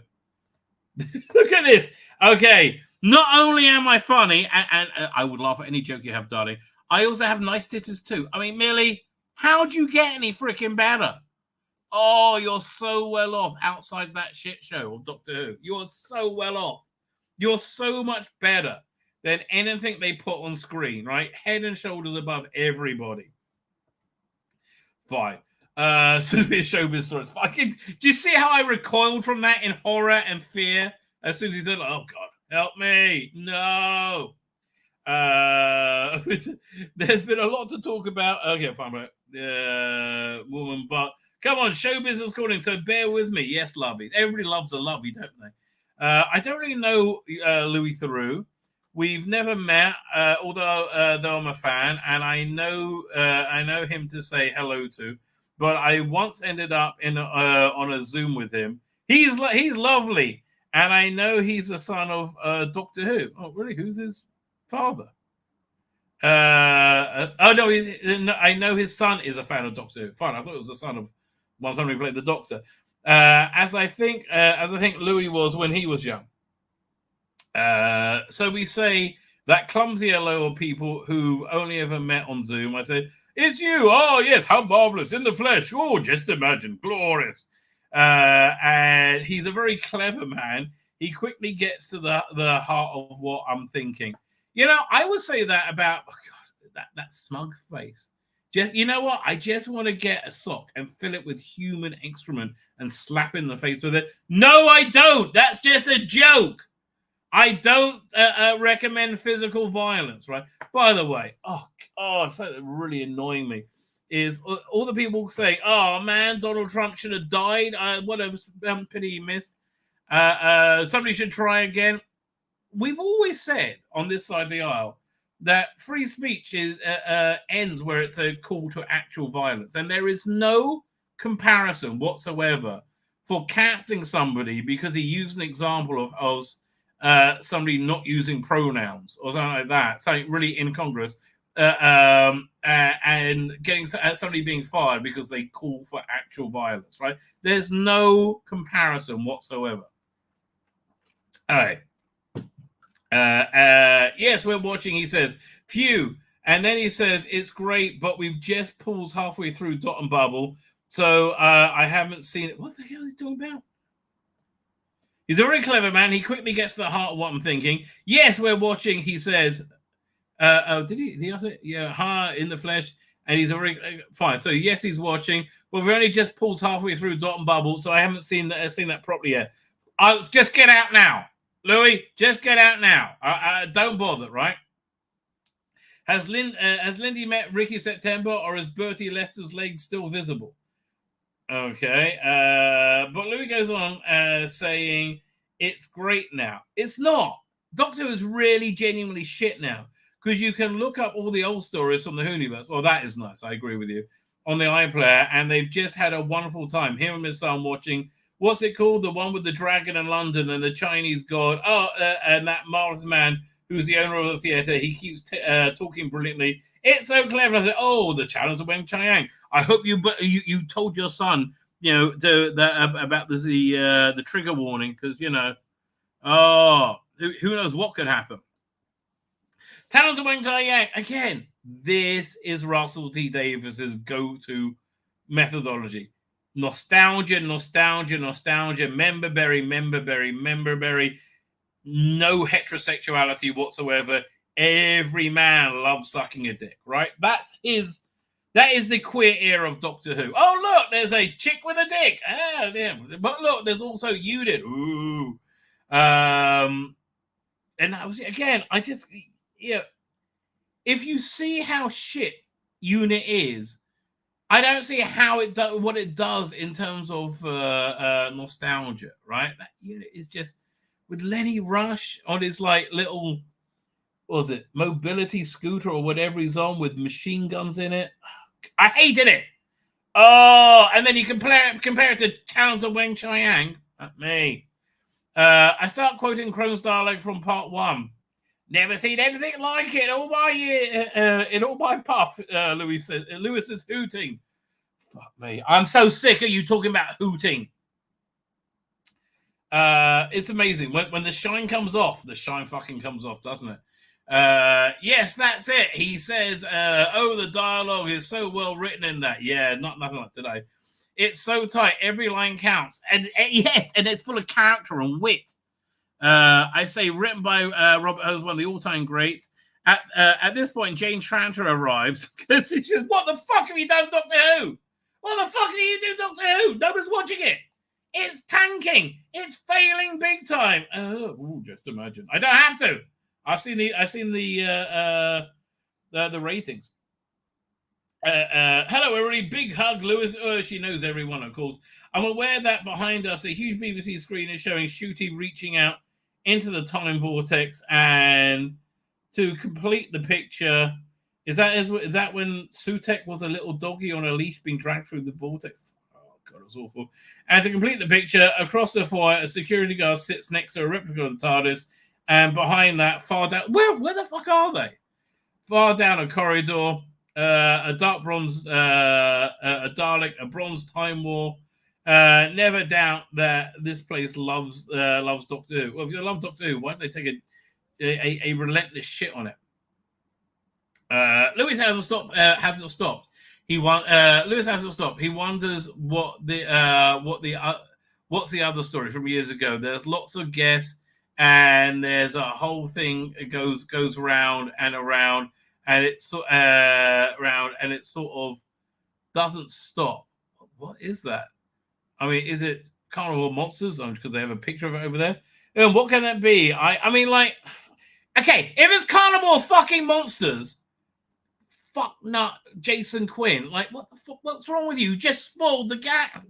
Look at this. Okay. Not only am I funny, and I would laugh at any joke you have, darling, I also have nice titties too. I mean, Millie, how'd you get any freaking better? Oh, you're so well off outside that shit show of Doctor Who. You're so well off. You're so much better than anything they put on screen, right? Head and shoulders above everybody. Fine. So be a showbiz story. Do you see how I recoiled from that in horror and fear as soon as he said, "Oh God, help me"? No. There's been a lot to talk about. Okay, fine, right. Woman, but come on, show business calling. So bear with me. Yes, lovey. Everybody loves a lovey, don't they? I don't really know Louis Theroux. We've never met, although I'm a fan, and I know him to say hello to. But I once ended up on a Zoom with him. He's lovely, and I know he's the son of Doctor Who. Oh, really? Who's his father? I know his son is a fan of Doctor Who. Fine, I thought it was the son of somebody who played the Doctor. As I think Louis was when he was young. So we say that clumsy hello of people who've only ever met on Zoom. I say, "It's you. Oh, yes, how marvelous. In the flesh. Oh, just imagine. Glorious." And he's a very clever man. He quickly gets to the heart of what I'm thinking. You know, I would say that about that smug face. Just, you know what? I just want to get a sock and fill it with human excrement and slap in the face with it. No, I don't. That's just a joke. I don't recommend physical violence, right? By the way, something really annoying me is all the people saying, "Oh man, Donald Trump should have died. What a pity he missed. Somebody should try again." We've always said on this side of the aisle that free speech ends where it's a call to actual violence, and there is no comparison whatsoever for canceling somebody because he used an example of somebody not using pronouns or something like that, something really incongruous, and getting somebody being fired because they call for actual violence, right? There's no comparison whatsoever. All right. Yes, we're watching, he says, phew. And then he says, it's great, but we've just paused halfway through Dot and Bubble, so I haven't seen it. What the hell is he talking about? He's a very clever man. He quickly gets to the heart of what I'm thinking. Yes, we're watching, he says. Did he say, yeah, in the flesh. And he's a very, fine. So, yes, he's watching. But we've only just paused halfway through Dot and Bubble, so I haven't seen that properly yet. Just get out now. Louis, just get out now. Don't bother, right? Has Lindy met Ricky September, or is Bertie Lester's leg still visible? Okay. But Louis goes on saying, it's great now. It's not. Doctor Who is really genuinely shit now, because you can look up all the old stories from the Whoniverse. Well, that is nice. I agree with you. On the iPlayer, and they've just had a wonderful time. Him and his son watching, what's it called? The one with the dragon in London and the Chinese god. And that marvelous man who's the owner of the theatre. He keeps talking brilliantly. It's so clever. I said, the Challenge of Weng Chiang. I hope you told your son, about the trigger warning, because who knows what could happen. Challenge of Weng Chiang again. This is Russell T Davis's go-to methodology. Nostalgia. Member berry. No heterosexuality whatsoever. Every man loves sucking a dick, right? That is the queer era of Doctor Who. Oh, look, there's a chick with a dick. Damn. But look, there's also Unit. Ooh. And that was, again, if you see how shit Unit is, I don't see how what it does in terms of nostalgia, right? That Unit is just with Lenny Rush on his little, what was it, mobility scooter or whatever he's on with machine guns in it. I hated it. Oh, and then you compare it to Challenge of Weng Chiang. Not me. I start quoting Crone's dialogue from part 1. Never seen anything like it in all my puff, Louis says. Lewis is hooting. Fuck me. I'm so sick of you talking about hooting. It's amazing. When the shine comes off, the shine fucking comes off, doesn't it? Yes, that's it. He says, the dialogue is so well written in that. Yeah, nothing like today. It's so tight. Every line counts. And yes, and it's full of character and wit. I say written by Robert Hose, one of the all-time greats. At this point, Jane Tranter arrives because she says, "What the fuck have you done, Doctor Who? What the fuck do you do, Doctor Who? Nobody's watching it. It's tanking. It's failing big time." Oh, just imagine. I don't have to. I've seen the ratings. Hello, everybody. Big hug, Lewis. She knows everyone, of course. I'm aware that behind us, a huge BBC screen is showing Shooty reaching out into the time vortex, and to complete the picture, is that when Sutek was a little doggy on a leash being dragged through the vortex? Oh God, it was awful. And to complete the picture, across the foyer, a security guard sits next to a replica of the TARDIS, and behind that, far down, where the fuck are they? Far down a corridor, a dark bronze, a Dalek, a bronze Time War. Never doubt that this place loves Doctor Who. Well, if you love Doctor Who, why don't they take a relentless shit on it? Lewis hasn't stopped. Lewis hasn't stopped. He wonders what's the other story from years ago. There's lots of guests, and there's a whole thing that goes round and around, and it sort of doesn't stop. What is that? I mean, is it Carnival Monsters? Because they have a picture of it over there. And what can that be? I mean, okay, if it's Carnival fucking Monsters, fuck not Jason Quinn. What the fuck? What's wrong with you? You just spoiled the gap.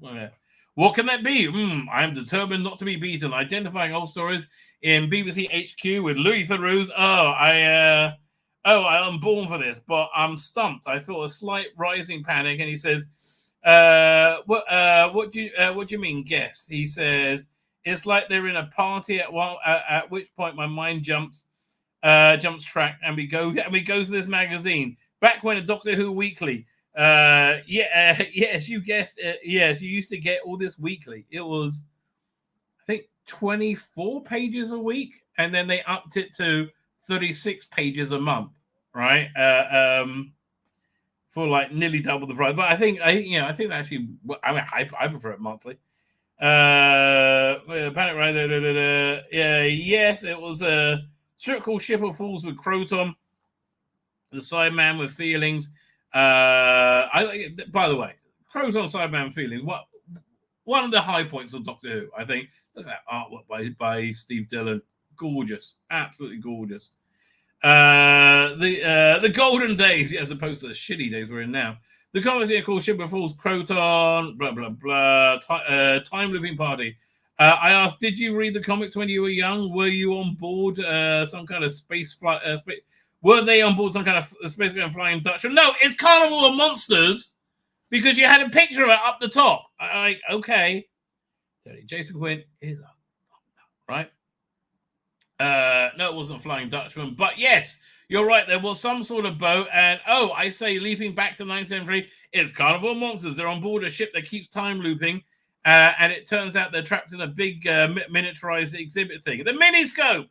What can that be? I am determined not to be beaten. Identifying old stories in BBC HQ with Louis Theroux's. I am born for this, but I'm stumped. I feel a slight rising panic, and he says, what do you mean guess? He says, it's like they're in a party at which point my mind jumps track, and we go to this magazine back when a Doctor Who weekly. Yes, you guessed. Yes, you used to get all this weekly. It was, I think, 24 pages a week, and then they upped it to 36 pages a month, right? For nearly double the price. But I think actually, I prefer it monthly. Panic Rider. Yes, it was a strip called Ship of Fools with Croton, the Sideman with Feelings. By the way, Croton Sideman Feelings. One of the high points of Doctor Who, I think. Look at that artwork by Steve Dillon. Gorgeous, absolutely gorgeous. The golden days, as opposed to the shitty days we're in now. The comedy called Ship of Fools, Croton, blah blah blah. Time looping party. I asked, did you read the comics when you were young? Were you on board some kind of space flight? Were they on board some kind of space flying Dutchman? No, it's Carnival of Monsters because you had a picture of it up the top. Okay. Jason Quinn is up, right? No, it wasn't Flying Dutchman, but yes, you're right. There was some sort of boat, and I say, leaping back to 1973, it's Carnival of Monsters. They're on board a ship that keeps time looping, and it turns out they're trapped in a big miniaturized exhibit thing. The Miniscope.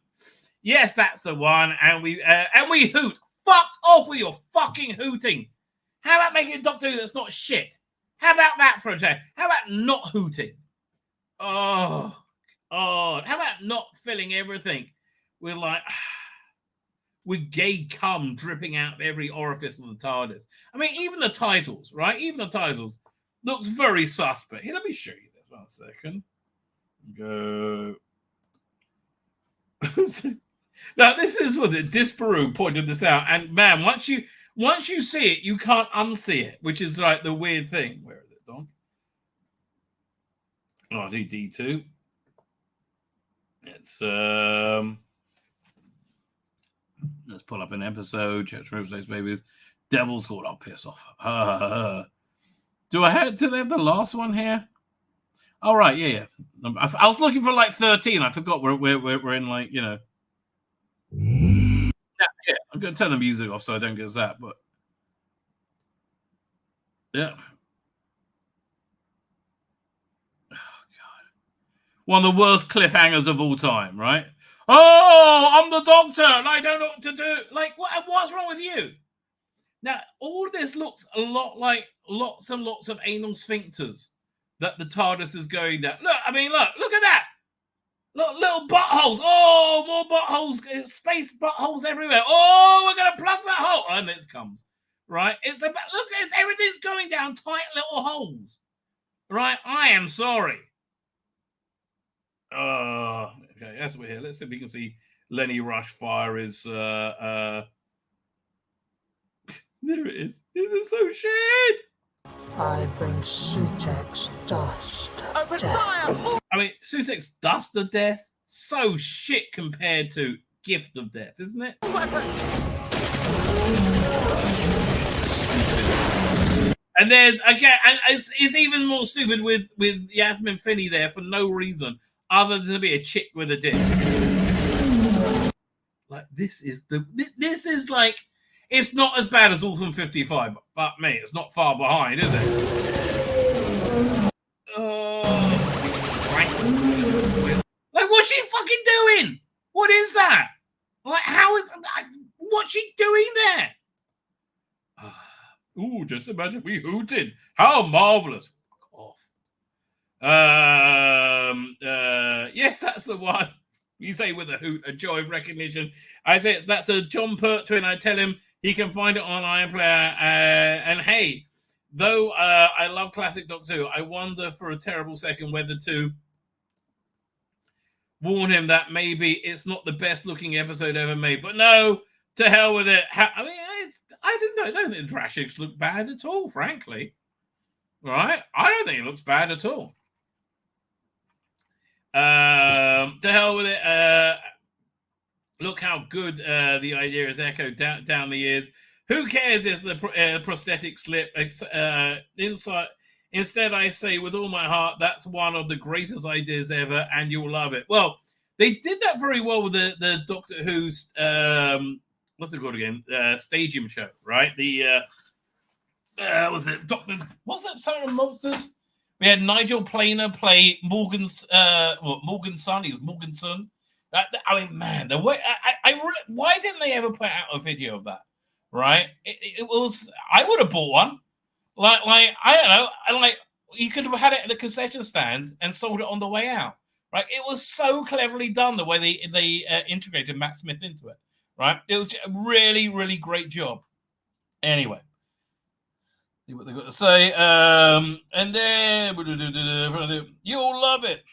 Yes, that's the one, and we hoot. Fuck off with your fucking hooting. How about making a Doctor Who that's not shit? How about that for a change? How about not hooting? Oh, how about not filling everything with with gay cum dripping out of every orifice of the TARDIS? I mean, even the titles, right? Even the titles looks very suspect. Here, let me show you this 1 second. Go. Now, this is, was it Disparu pointed this out, and man, once you see it, you can't unsee it, which is like the weird thing. Where is it, Don? RTD2. It's let's pull up an episode. Church Space Babies. Devil's Called. I'll piss off. Do they have the last one here? All right, yeah. I was looking for like 13. I forgot we're in like, you know. Yeah, I'm going to turn the music off so I don't get zapped, but yeah. Oh, God. One of the worst cliffhangers of all time, right? Oh, I'm the Doctor, and I don't know what to do. Like, what's wrong with you? Now, all this looks a lot like lots and lots of anal sphincters that the TARDIS is going down. Look at that. Look, little buttholes. Oh, more buttholes. Space buttholes everywhere. Oh, we're going to plug that hole. And it comes, right? Everything's going down tight little holes, right? I am sorry. Okay, that's what we're here. Let's see if we can see Lenny Rush fire his... there it is. This is so shit. I bring Sutek's dust. Open fire! I mean, Sutek's dust of death, so shit compared to Gift of Death, isn't it? And there's again, and it's even more stupid with Yasmin Finney there for no reason other than to be a chick with a dick. Like this is like, it's not as bad as Orphan 55, but mate, it's not far behind, is it? Like, what's she fucking doing? What is that? Like, what's she doing there? Ooh, just imagine we hooted. How marvelous. Fuck off. Yes, that's the one. You say with a hoot, a joy of recognition. I say that's a John Pertwee, and I tell him he can find it on iPlayer. And hey, though I love classic Doctor Who, I wonder for a terrible second whether to warn him that maybe it's not the best looking episode ever made. But no, to hell with it. I mean, I don't think the Drashigs look bad at all, frankly. Right? I don't think it looks bad at all. To hell with it. Look how good the idea is echoed down the years. Who cares if the prosthetic slip inside? Instead, I say with all my heart, that's one of the greatest ideas ever, and you'll love it. Well, they did that very well with the Doctor Who's what's it called again? Stadium show, right? The was it Doctor? What's that? Son of Monsters. We had Nigel Planer play Morgan's Morgan's son. He was Morgan's son. I mean, man, the way I really, why didn't they ever put out a video of that? Right? It was. I would have bought one. Like I don't know. Like you could have had it at the concession stands and sold it on the way out. Right? It was so cleverly done the way they integrated Matt Smith into it. Right? It was a really, really great job. Anyway. See what they got to say. And then you'll love it.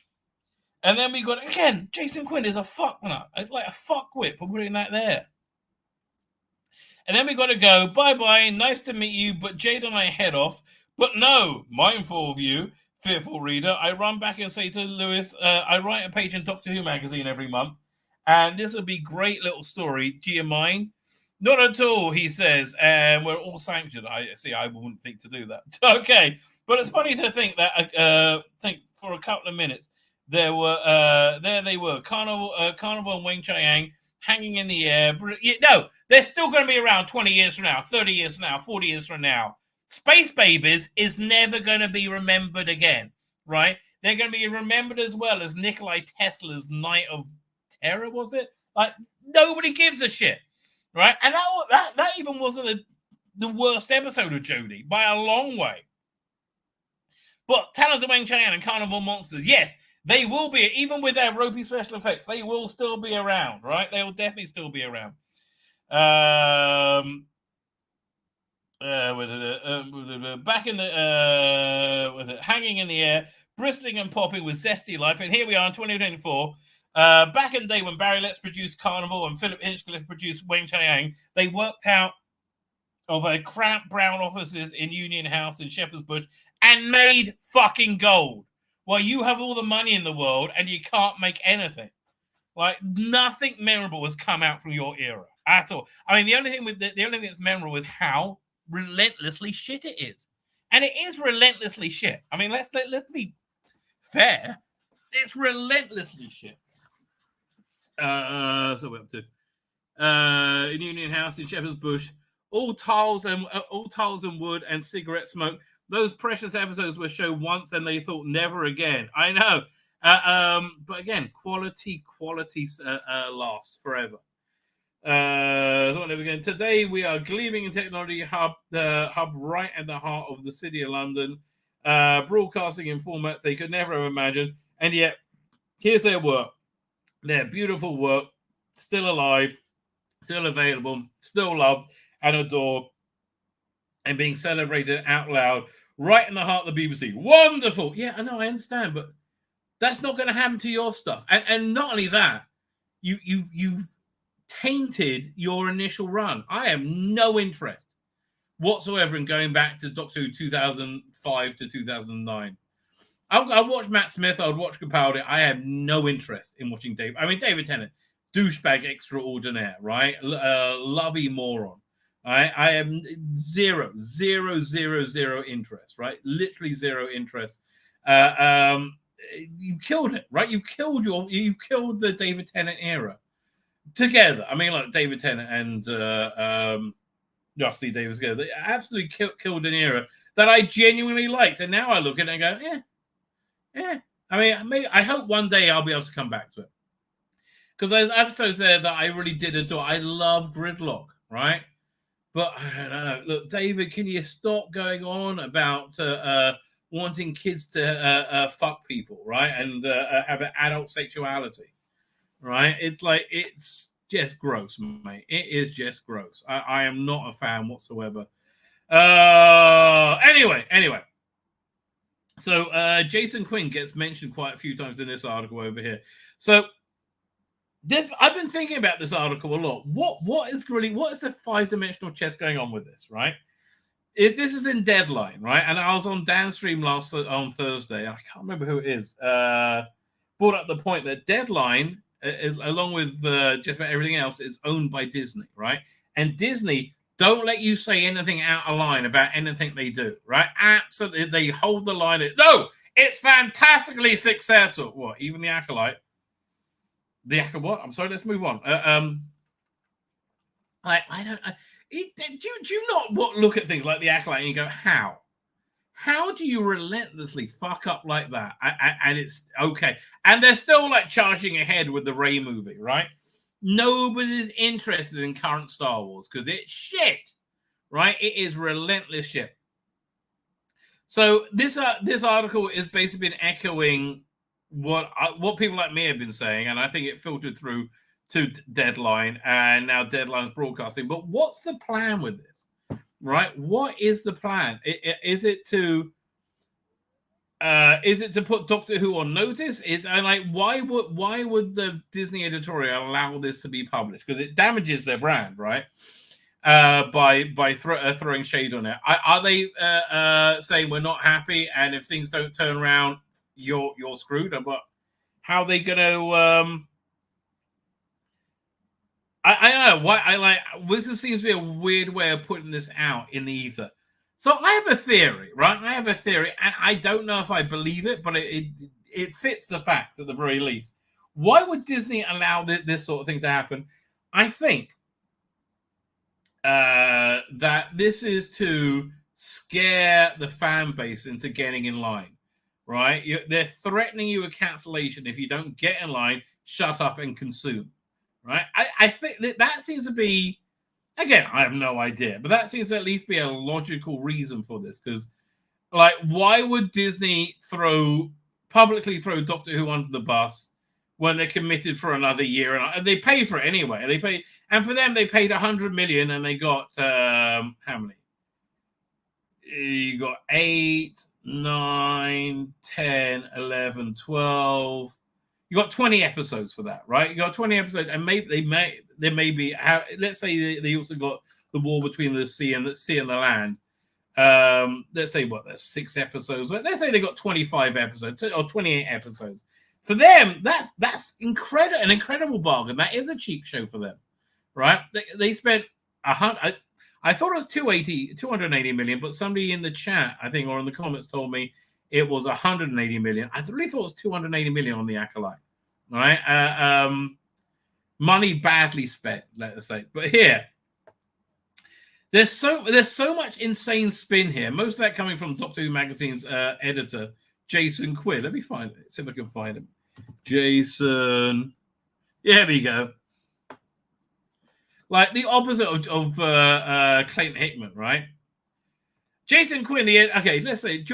And then we got again, Jason Quinn is a fucknut. It's like a fuckwit for putting that there. And then we got to go, bye-bye, nice to meet you, but Jade and I head off. But no, mindful of you, fearful reader. I run back and say to Lewis, I write a page in Doctor Who magazine every month, and this would be a great little story. Do you mind? Not at all, he says, and we're all sanctioned. I wouldn't think to do that. Okay, but it's funny to think that think for a couple of minutes there they were, Carnival and Wing Chiang hanging in the air. No, they're still going to be around 20 years from now, 30 years from now, 40 years from now. Space Babies is never going to be remembered again, right? They're going to be remembered as well as Nikolai Tesla's Night of Terror, was it? Like, nobody gives a shit, right? And that even wasn't the worst episode of Jodie by a long way. But Talons of Weng Chiang and Carnival Monsters, yes, they will be, even with their ropey special effects, they will still be around, right? They will definitely still be around. Back in the hanging in the air, bristling and popping with zesty life, and here we are in 2024. Back in the day when Barry Letts produced Carnival and Philip Hinchcliffe produced Weng Chiang, they worked out of a cramped brown offices in Union House in Shepherd's Bush and made fucking gold. Well, you have all the money in the world and you can't make anything. Like, nothing memorable has come out from your era at all. I mean, the only thing that's memorable is how relentlessly shit it is, and it is relentlessly shit. I mean, let's be fair. It's relentlessly shit. So we're up to in Union House in Shepherd's Bush, all tiles and wood and cigarette smoke. Those precious episodes were shown once and they thought never again. I know. But again, quality lasts forever. Thought never again. Today we are gleaming in technology hub right at the heart of the city of London, broadcasting in formats they could never have imagined. And yet, here's their work. Their beautiful work, still alive, still available, still loved and adored, and being celebrated out loud right in the heart of the BBC. Wonderful. Yeah, I know, I understand, but that's not going to happen to your stuff. And not only that, you've tainted your initial run. I have no interest whatsoever in going back to Doctor Who 2005 to 2009. I'll watch Matt Smith. I would watch Capaldi. I have no interest in watching David. I mean, David Tennant, douchebag extraordinaire, right? Lovey moron. I have zero interest, right? Literally zero interest. You've killed it, right? You've killed the David Tennant era together. I mean, like David Tennant and Rusty Davis together. They absolutely killed an era that I genuinely liked. And now I look at it and go, yeah. I mean, maybe, I hope one day I'll be able to come back to it. Because there's episodes there that I really did adore. I love Gridlock, right? But I don't know. Look, David, can you stop going on about wanting kids to fuck people, right? And have an adult sexuality, right? It's just gross, mate. It is just gross. I am not a fan whatsoever. Anyway. So Jason Quinn gets mentioned quite a few times in this article over here. So I've been thinking about this article a lot. What is the 5-dimensional chess going on with this, right? This is in Deadline, right? And I was on Dan's stream on Thursday. I can't remember who it is. Brought up the point that Deadline, along with just about everything else, is owned by Disney, right? And Disney don't let you say anything out of line about anything they do, right? Absolutely, they hold the line. No, it's fantastically successful. What? Even the Acolyte. The what? I'm sorry. Let's move on. Do you not look at things like the Acolyte and you go, how? How do you relentlessly fuck up like that? And it's okay. And they're still like charging ahead with the Rey movie, right? Nobody's interested in current Star Wars because it's shit, right? It is relentless shit. So this article is basically been echoing what people like me have been saying, and I think it filtered through to Deadline, and now Deadline's broadcasting. But what's the plan with this, right? What is the plan? Is it to put Doctor Who on notice? Why would the Disney editorial allow this to be published? Because it damages their brand, right? by throwing shade on it. Are they saying we're not happy, and if things don't turn around, you're screwed? But how are they going to? I don't know. This seems to be a weird way of putting this out in the ether. So I have a theory, right? I have a theory, and I don't know if I believe it, but it fits the facts at the very least. Why would Disney allow this sort of thing to happen? I think that this is to scare the fan base into getting in line, right? They're threatening you with cancellation if you don't get in line, shut up and consume, right? I think that seems to be, again, I have no idea, but that seems to at least be a logical reason for this, because, like, why would Disney publicly throw Doctor Who under the bus when they're committed for another year, and they pay for it anyway? And for them, they paid $100 million, and they got how many? You got 8, 9, 10, 11, 12. You got 20 episodes for that, right? You got 20 episodes, and there may be. Let's say they also got the war between the sea and the land. Let's say that's 6 episodes. Let's say they got 25 episodes or 28 episodes. For them, that's an incredible bargain. That is a cheap show for them, right? They spent I thought it was 280 million, but somebody in the chat, I think, or in the comments told me it was 180 million. I really thought it was 280 million on the Acolyte, right? Money badly spent, let us say. But here, there's so much insane spin here. Most of that coming from Doctor Who Magazine's editor, Jason Quinn. Let me see if I can find him. Jason. Yeah, here we go. Like the opposite of Clayton Hickman, right? Jason Quinn, let's say,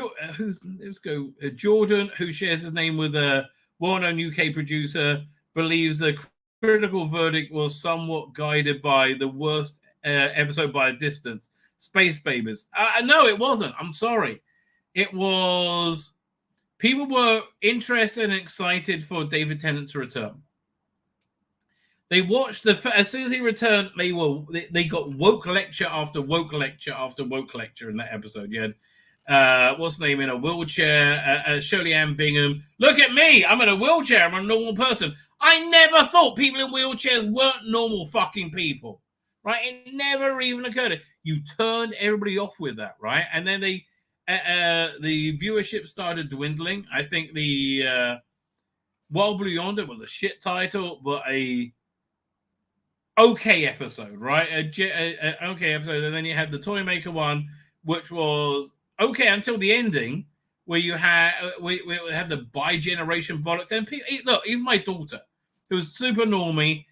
let's go. Jordan, who shares his name with a well-known UK producer, believes the critical verdict was somewhat guided by the worst episode by a distance, Space Babies. No, it wasn't. I'm sorry. It was... People were interested and excited for David Tennant to return. They watched as soon as he returned, they got woke lecture after woke lecture after woke lecture in that episode. You had what's the name in a wheelchair, Shirley Ann Bingham. Look at me, I'm in a wheelchair, I'm a normal person. I never thought people in wheelchairs weren't normal fucking people, right? It never even occurred. You turned everybody off with that, right? And then the viewership started dwindling. I think the Wild Blue Yonder was a shit title, but a okay episode, right? A okay episode, and then you had the Toymaker one, which was okay until the ending, where you had we had the bi-generation bollocks. And look, even my daughter, who was super normie,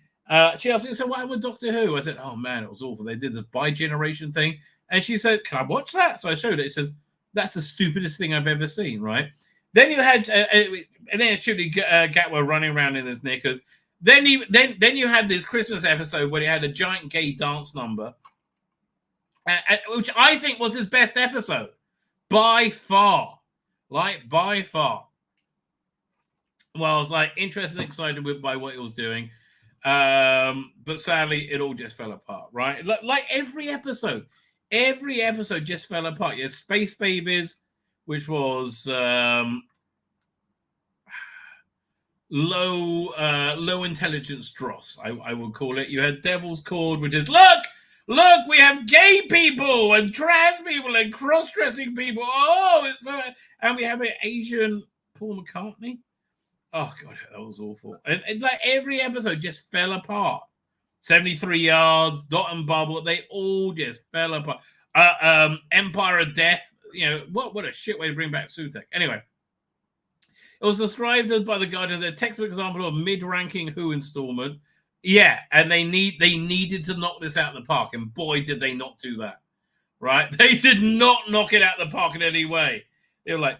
she asked me, "So what happened with Doctor Who?" I said, "Oh man, it was awful. They did the bi-generation thing," and she said, "Can I watch that?" So I showed it. It says, "That's the stupidest thing I've ever seen," right? Then you had, and then actually Gatwa running around in his knickers. Then you had this Christmas episode where he had a giant gay dance number, which I think was his best episode by far, by far. Well, I was like interested and excited by what he was doing, but sadly it all just fell apart, right? Like every episode just fell apart. You had Space Babies, which was low intelligence dross, I would call it. You had Devil's Cord, which is look, we have gay people and trans people and cross-dressing people. Oh, it's so, and we have an Asian Paul McCartney. Oh god, that was awful. And like every episode just fell apart. 73 Yards, Dot and Bubble, they all just fell apart. Empire of Death, what a shit way to bring back Sutek. Anyway, it was described as by the Guardian as a textbook example of mid-ranking Who installment. Yeah, and they needed to knock this out of the park, and boy, did they not do that. Right? They did not knock it out of the park in any way. They were like,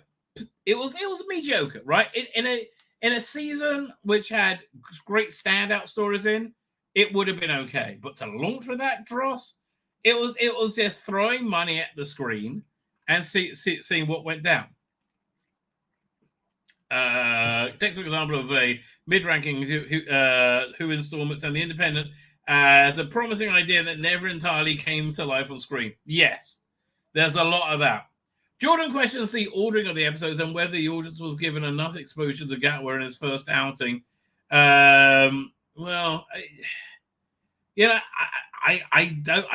it was mediocre, right? In a season which had great standout stories in, it would have been okay. But to launch with that dross, it was just throwing money at the screen and seeing what went down. Textbook example of a mid-ranking Who installments, and the Independent as a promising idea that never entirely came to life on screen. Yes, there's a lot of that. Jordan questions the ordering of the episodes and whether the audience was given enough exposure to Gatwa in his first outing. I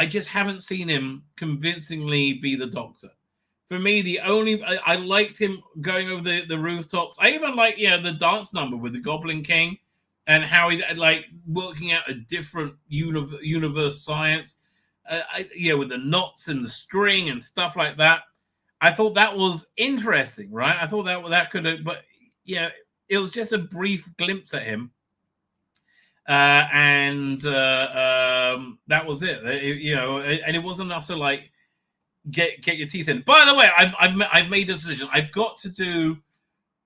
just haven't seen him convincingly be the Doctor. For me, I liked him going over the rooftops. I even like the dance number with the Goblin King and how he like working out a different universe science. With the knots and the string and stuff like that. I thought that was interesting, right? I thought that could have, but it was just a brief glimpse at him. And that was it. And it wasn't enough to like get your teeth in. By the way, I've made a decision. I've got to do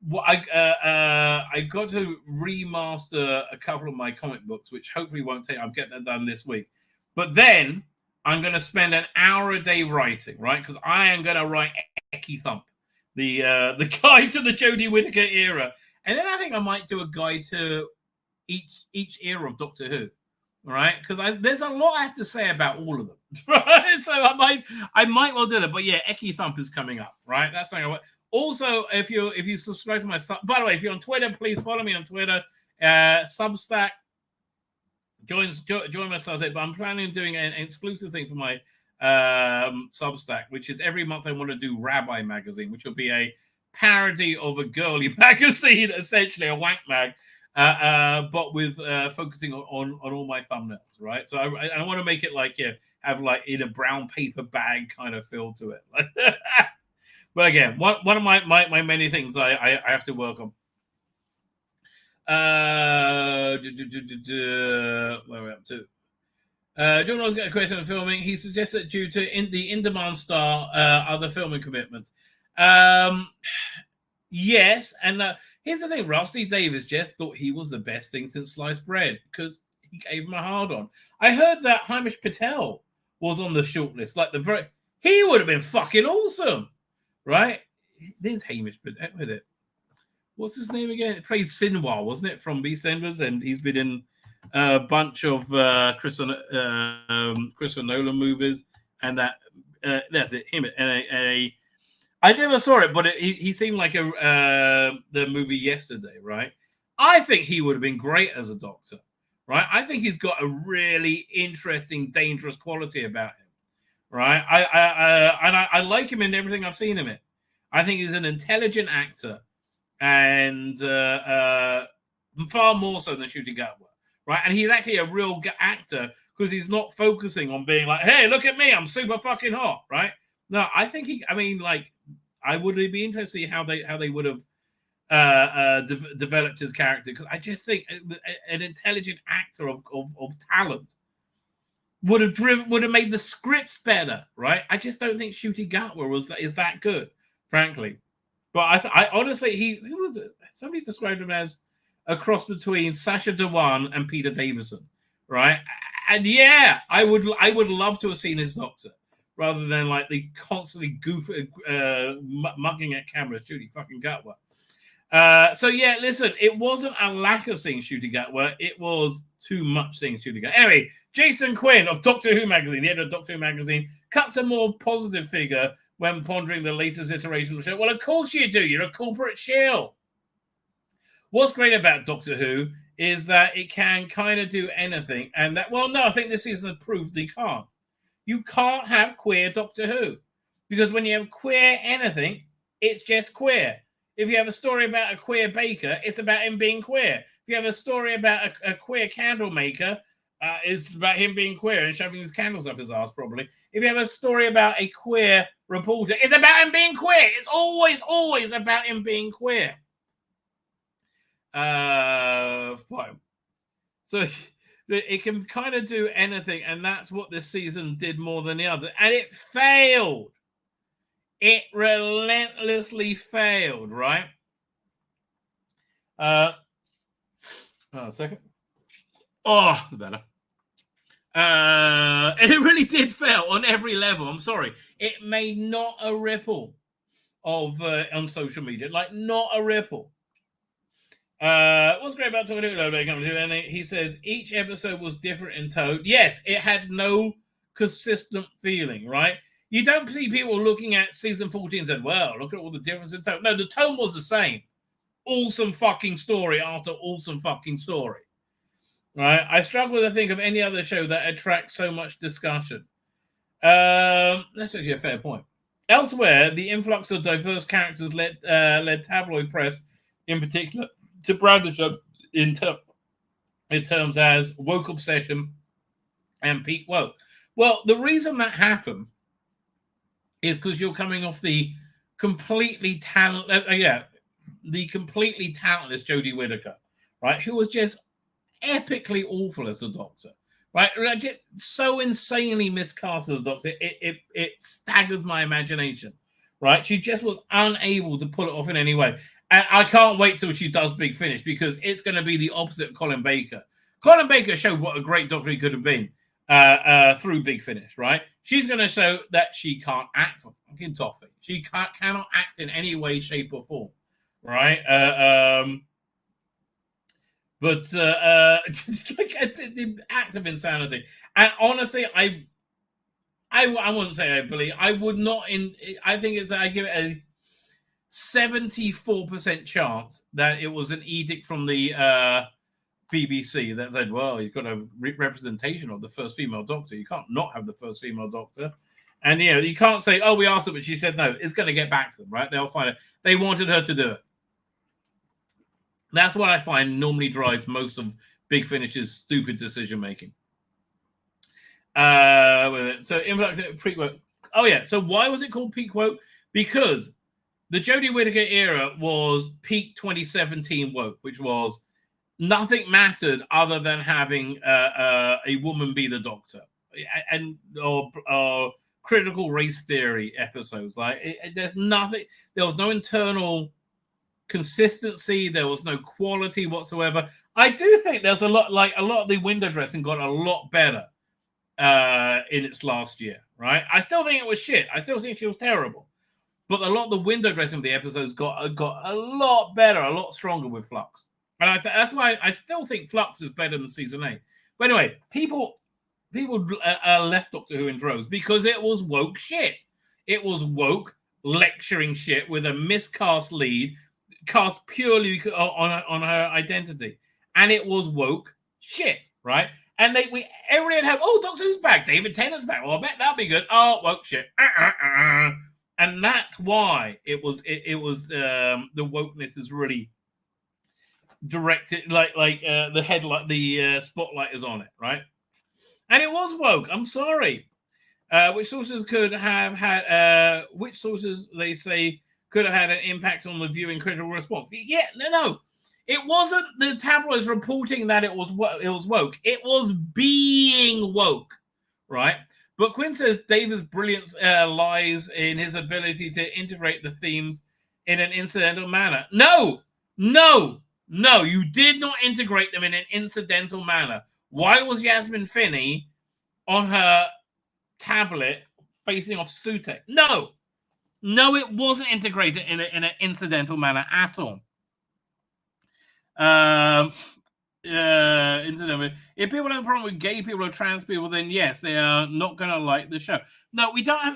what I got to remaster a couple of my comic books, which hopefully won't take. I'll get that done this week. But then I'm going to spend an hour a day writing, right? Because I am going to write Eki Thump, the guide to the Jodie Whittaker era, and then I think I might do a guide to each era of Doctor Who, right? Because there's a lot I have to say about all of them, right? So I might well do that. But yeah, Eki Thump is coming up, right? That's something I want. Also, if you subscribe to my by the way, if you're on Twitter, please follow me on Twitter. Substack. Join my Substack, but I'm planning on doing an exclusive thing for my Substack, which is every month I want to do Rabbi magazine, which will be a parody of a girly magazine, essentially a wank mag, but with focusing on all my thumbnails, right? So I want to make it like have like in a brown paper bag kind of feel to it. But again, one of my many things I have to work on. Where are we up to? John Ross got a question on filming. He suggests that due to the in-demand star, other filming commitments. Yes, and here's the thing: Rusty Davies just thought he was the best thing since sliced bread because he gave him a hard on. I heard that Hamish Patel was on the shortlist. He would have been fucking awesome, right? There's Hamish Patel with it. What's his name again? It played Sinwar, wasn't it, from EastEnders? And he's been in a bunch of Christopher Nolan movies, and that's it. Him and I never saw it, but he seemed like the movie Yesterday, right? I think he would have been great as a Doctor, right? I think he's got a really interesting, dangerous quality about him, right? I like him in everything I've seen him in. I think he's an intelligent actor. And far more so than Ncuti Gatwa, right? And he's actually a real actor because he's not focusing on being like, hey, look at me, I'm super fucking hot, right? No, I think I would be interested to see how they would have developed his character, because I just think an intelligent actor of talent would have made the scripts better, right? I just don't think Ncuti Gatwa is that good, frankly. But I honestly, who was it? Somebody described him as a cross between Sacha Dhawan and Peter Davison, right? And yeah, I would love to have seen his Doctor rather than like the constantly mugging at cameras, Ncuti fucking Gatwa. So yeah, listen, it wasn't a lack of seeing Ncuti Gatwa; it was too much seeing Ncuti Gatwa. Anyway, Jason Quinn of Doctor Who magazine, the editor of Doctor Who magazine, cuts a more positive figure when pondering the latest iteration of the show. Well, of course you do. You're a corporate shill. What's great about Doctor Who is that it can kind of do anything. And that, well, no, I think this season proved they can't. You can't have queer Doctor Who. Because when you have queer anything, it's just queer. If you have a story about a queer baker, it's about him being queer. If you have a story about a queer candle maker, it's about him being queer and shoving his candles up his ass, probably. If you have a story about a queer reporter, it's about him being queer. It's always about him being queer. Fine. So it can kind of do anything, and that's what this season did more than the other. And it failed. It relentlessly failed, right? A second. Oh, better. And it really did fail on every level. I'm sorry. It made not a ripple of on social media. Like, not a ripple. What's great about talking to and he says each episode was different in tone. Yes, it had no consistent feeling, right? You don't see people looking at season 14 and said, well, look at all the difference in tone. No, the tone was the same. Awesome fucking story after awesome fucking story. Right? I struggle to think of any other show that attracts so much discussion. That's actually a fair point. Elsewhere, the influx of diverse characters led tabloid press, in particular, to brand the show in terms as woke obsession and peak woke. Well, the reason that happened is because you're coming off the completely talentless Jodie Whittaker, right? Who was just epically awful as a doctor, right? Just so insanely miscast as a doctor, it staggers my imagination, right? She just was unable to pull it off in any way. And I can't wait till she does Big Finish because it's going to be the opposite of Colin Baker. Colin Baker showed what a great doctor he could have been through Big Finish, right? She's going to show that she can't act for fucking toffee. She cannot act in any way, shape, or form, right? But just like the act of insanity. And honestly, I wouldn't say I believe. I would not. I think I give it a 74% chance that it was an edict from the BBC that said, well, you've got to have representation of the first female doctor. You can't not have the first female doctor. And, you can't say, oh, we asked her, but she said no. It's going to get back to them, right? They'll find it. They wanted her to do it. That's what I find normally drives most of Big Finish's stupid decision-making. So, pre-woke. Oh, yeah. So why was it called peak woke? Because the Jodie Whittaker era was peak 2017 woke, which was nothing mattered other than having a woman be the doctor, or critical race theory episodes. Like there's nothing. There was no internal consistency. There was no quality whatsoever. I do think there's a lot of the window dressing got a lot better in its last year. Right? I still think it was shit. I still think she was terrible. But a lot of the window dressing of the episodes got a lot better, a lot stronger with Flux. And that's why I still think Flux is better than season 8. But anyway, people left Doctor Who in droves because it was woke shit. It was woke lecturing shit with a miscast lead, cast purely on her identity. And it was woke shit, right? And everybody would have, oh, Doctor Who's back, David Tennant's back. Well, I bet that'll be good. Oh, woke shit. And that's why it was the wokeness is really directed like the headlight, the spotlight is on it, right? And it was woke. I'm sorry. Which sources could have had? Which sources they say could have had an impact on the viewing critical response? Yeah, no. It wasn't the tabloids reporting that it was woke. It was being woke, right? But Quinn says David's brilliance lies in his ability to integrate the themes in an incidental manner. No, you did not integrate them in an incidental manner. Why was Yasmin Finney on her tablet facing off Sutek? No, it wasn't integrated in an incidental manner at all. If people have a problem with gay people or trans people, then yes, they are not going to like the show. No,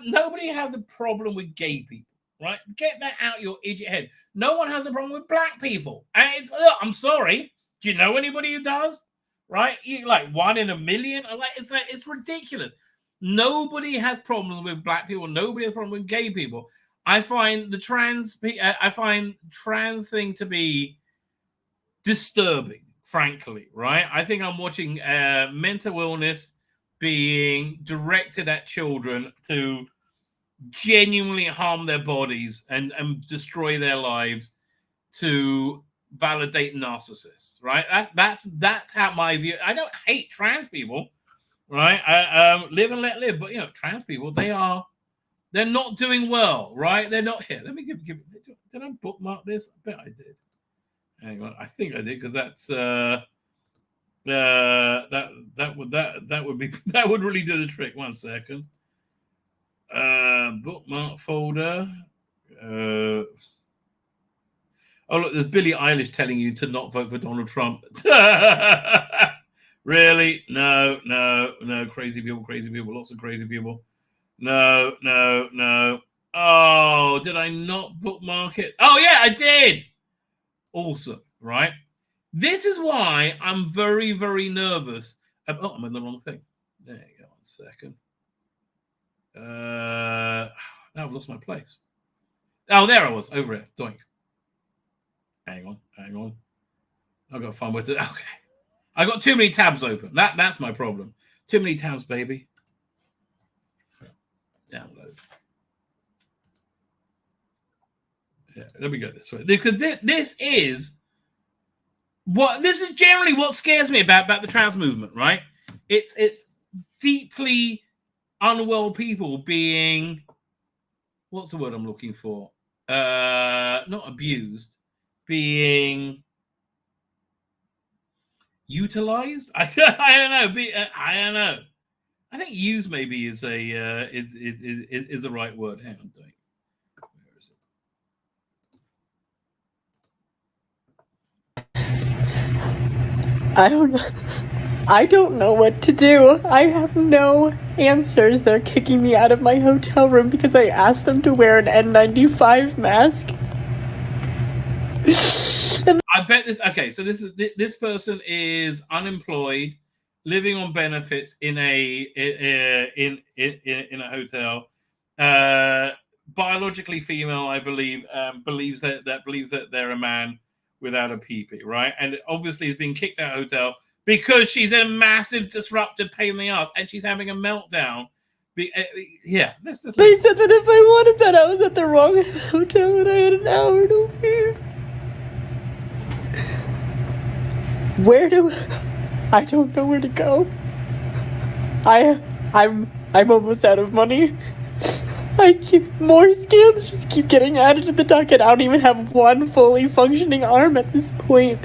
nobody has a problem with gay people, right? Get that out your idiot head. No one has a problem with black people. And I'm sorry. Do you know anybody who does? Right? You like 1 in a million? It's ridiculous. Nobody has problems with black people. Nobody has a problem with gay people. I find trans thing to be disturbing, frankly, right? I think I'm watching mental illness being directed at children to genuinely harm their bodies and destroy their lives to validate narcissists, right? That's how my view. I don't hate trans people, right? I live and let live, but trans people, they're not doing well, right? They're not here. Let me give. Did I bookmark this? I bet I did. Hang on, I think I did because that's that would really do the trick. 1 second. Bookmark folder. Oh, look, there's Billie Eilish telling you to not vote for Donald Trump. Really? No. Crazy people, lots of crazy people. No. Oh, did I not bookmark it? Oh, yeah, I did. Awesome, right? This is why I'm very, very nervous. Oh, I'm in the wrong thing. There you go. 1 second. Now I've lost my place. Oh, there I was. Over here. Doink. Hang on. I've got to find where to... Okay. I got too many tabs open. That's my problem. Too many tabs, baby. Download. Yeah, let me go this way. Because this is generally what scares me about the trans movement, right? It's deeply unwell people being, what's the word I'm looking for? Not abused, being utilized. I don't know. I don't know. I think use maybe is the right word. Hang on, where is it? I don't know what to do. I have no answers. They're kicking me out of my hotel room because I asked them to wear an N95 mask. I bet this. Okay, so this person is unemployed, living on benefits in a hotel. Biologically female, I believe. Believes that they're a man without a pee-pee, right? And obviously is being kicked out of the hotel because she's a massive disruptive pain in the ass, and she's having a meltdown. Yeah, they said that if I wanted that, I was at the wrong hotel and I had an hour to leave. I don't know where to go. I'm almost out of money. More scans just keep getting added to the docket. I don't even have one fully functioning arm at this point.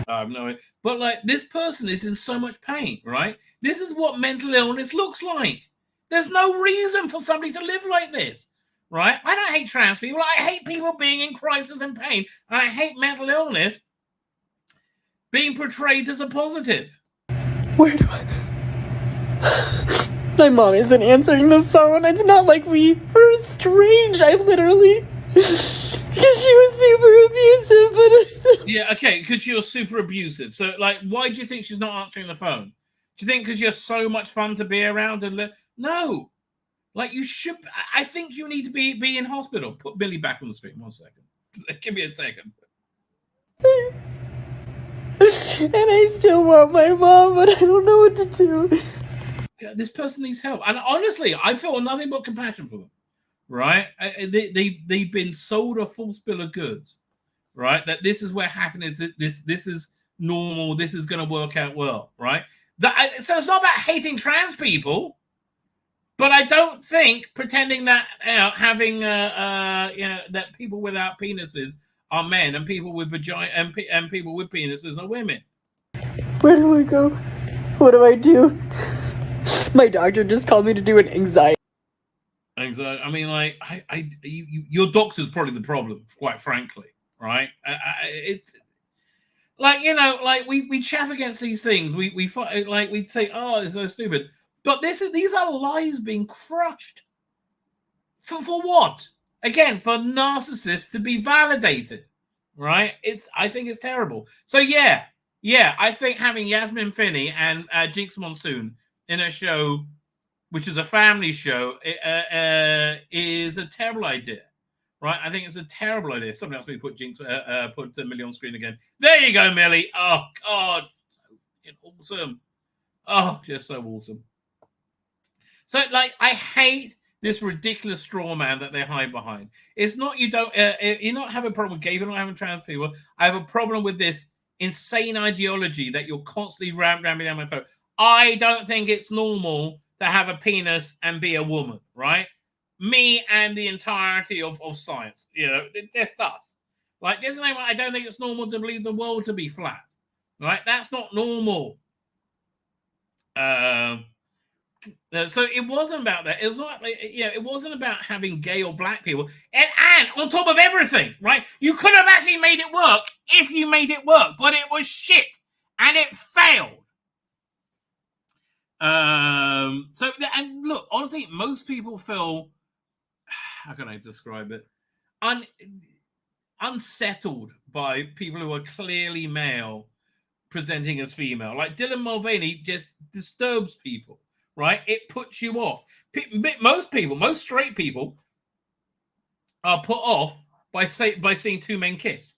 I have no idea. But like, this person is in so much pain, right? This is what mental illness looks like. There's no reason for somebody to live like this, right? I don't hate trans people. I hate people being in crisis and pain. And I hate mental illness being portrayed as a positive. Where do I... My mom isn't answering the phone. It's not like we were estranged. I literally... Because she was super abusive, but... Yeah, okay, because you're super abusive. So, like, why do you think she's not answering the phone? Do you think because you're so much fun to be around and no. Like, you should... I think you need to be in hospital. Put Billy back on the screen. 1 second. Give me a second. And I still want my mom, but I don't know what to do. Yeah, this person needs help. And honestly, I feel nothing but compassion for them. Right? They've been sold a false bill of goods. Right? That this is where happiness, this is normal, this is going to work out well. Right? So it's not about hating trans people, but I don't think pretending that having that people without penises are men and people with vagina and people with penises are women. Where do I go? What do I do? My doctor just called me to do an anxiety. I mean, like, your doctor's probably the problem, quite frankly, right? It's like, like we chaff against these things. We fight, like, we say, oh, it's so stupid. But these are lies being crushed. For what? Again, for narcissists to be validated, right? I think it's terrible. So yeah, I think having Yasmin Finney and Jinx Monsoon in a show, which is a family show, is a terrible idea, right? I think it's a terrible idea. Somebody else, we put Jinx, put Millie on screen again. There you go, Millie. Oh God, awesome. Oh, just so awesome. So, like, I hate this ridiculous straw man that they hide behind. It's not you don't have a problem with gay people, not having trans people. I have a problem with this insane ideology that you're constantly ramming down my throat. I don't think it's normal to have a penis and be a woman, right? Me and the entirety of science, just us. Like, just like, I don't think it's normal to believe the world to be flat, right? That's not normal. So it wasn't about that. It was like, it wasn't about having gay or black people. And on top of everything, right? You could have actually made it work if you made it work, but it was shit and it failed. So, and look, honestly, most people feel, how can I describe it? Unsettled by people who are clearly male presenting as female. Like Dylan Mulvaney just disturbs people, right? It puts you off. Most straight people are put off by seeing two men kiss.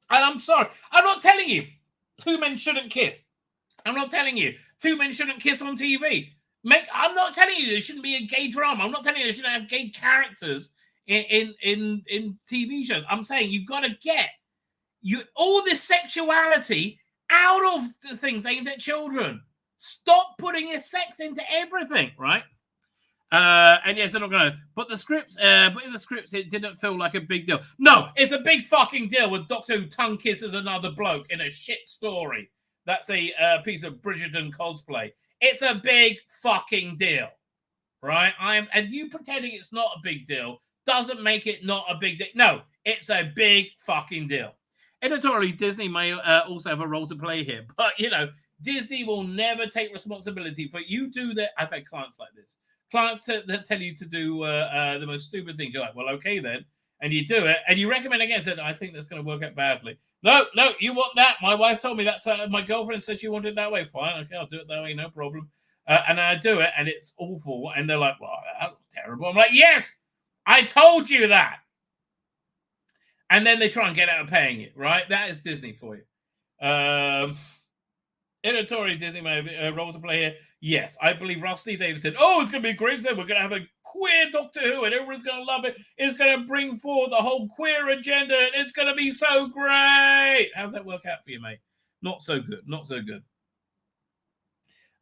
And I'm sorry, I'm not telling you two men shouldn't kiss. I'm not telling you two men shouldn't kiss on TV. I'm not telling you there shouldn't be a gay drama. I'm not telling you there shouldn't have gay characters in TV shows. I'm saying you've got to get all this sexuality out of the things aimed at children. Stop putting your sex into everything, right? And yes, they're not going to. But in the scripts, it didn't feel like a big deal. No, it's a big fucking deal when Doctor Who tongue kisses another bloke in a shit story. That's a piece of Bridgerton cosplay. It's a big fucking deal, right? And you pretending it's not a big deal doesn't make it not a big deal. No, it's a big fucking deal. Editorially, Disney may also have a role to play here, but Disney will never take responsibility for you do that. I've had clients like this. Clients that tell you to do the most stupid things. You're like, well, okay then. And you do it, and you recommend against it. I think that's going to work out badly. No, you want that. My wife told me that's my girlfriend said she wanted it that way. Fine, okay, I'll do it that way, no problem. And I do it, and it's awful. And they're like, well, that was terrible. I'm like, yes, I told you that. And then they try and get out of paying it, right? That is Disney for you. Editorial Disney may have a role to play here. Yes, I believe Rusty Davis said, it's going to be great. So we're going to have a queer Doctor Who and everyone's going to love it. It's going to bring forward the whole queer agenda and it's going to be so great. How's that work out for you, mate? Not so good. Not so good.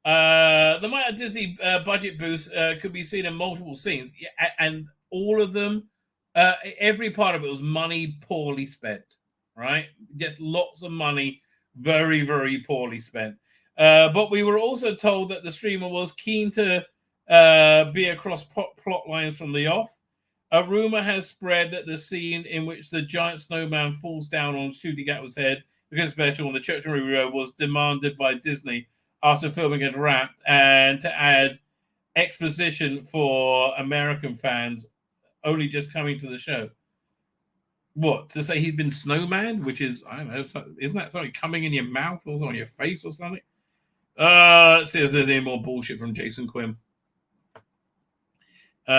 The minor Disney budget boost could be seen in multiple scenes. And all of them, every part of it was money poorly spent, right? Just lots of money, very, very poorly spent. But we were also told that the streamer was keen to be across plot lines from the off. A rumor has spread that the scene in which the giant snowman falls down on Shooty Gatwa's head because special on the Church and Ruby Road was demanded by Disney after filming had wrapped, and to add exposition for American fans only just coming to the show. What, to say he's been snowman, which is, I don't know, isn't that something coming in your mouth or on your face or something? Let's see if there's any more bullshit from Jason Quinn. When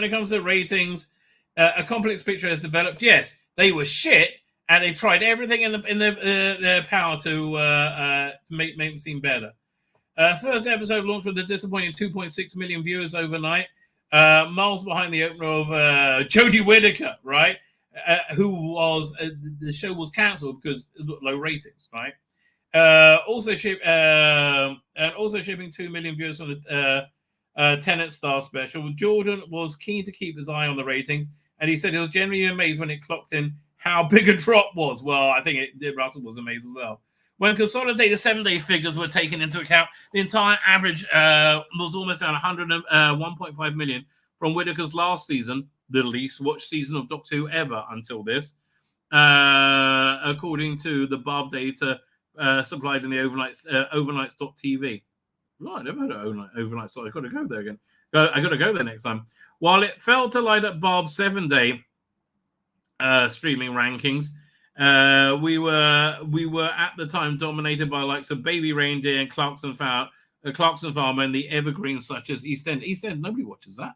it comes to ratings, a complex picture has developed. Yes, they were shit, and they've tried everything in their power to make them seem better. First episode launched with a disappointing 2.6 million viewers overnight. Miles behind the opener of Jodie Whittaker, right? Who was the show was cancelled because low ratings, right? Also shipping 2 million viewers from the Tenet Star special. Jordan was keen to keep his eye on the ratings, and he said he was genuinely amazed when it clocked in how big a drop was. Well, I think Russell was amazed as well. When consolidated 7-day figures were taken into account, the entire average was almost around 1.5 million from Whittaker's last season, the least watched season of Doctor Who ever until this, according to the Barb data supplied in the overnights.tv. Right, I never heard of overnight, so I've got to go there again. I got to go there next time. While it failed to light up Barb's 7-day streaming rankings, we were at the time dominated by likes of Baby Reindeer and Clarkson Farm and the evergreens such as EastEnders. EastEnders, nobody watches that.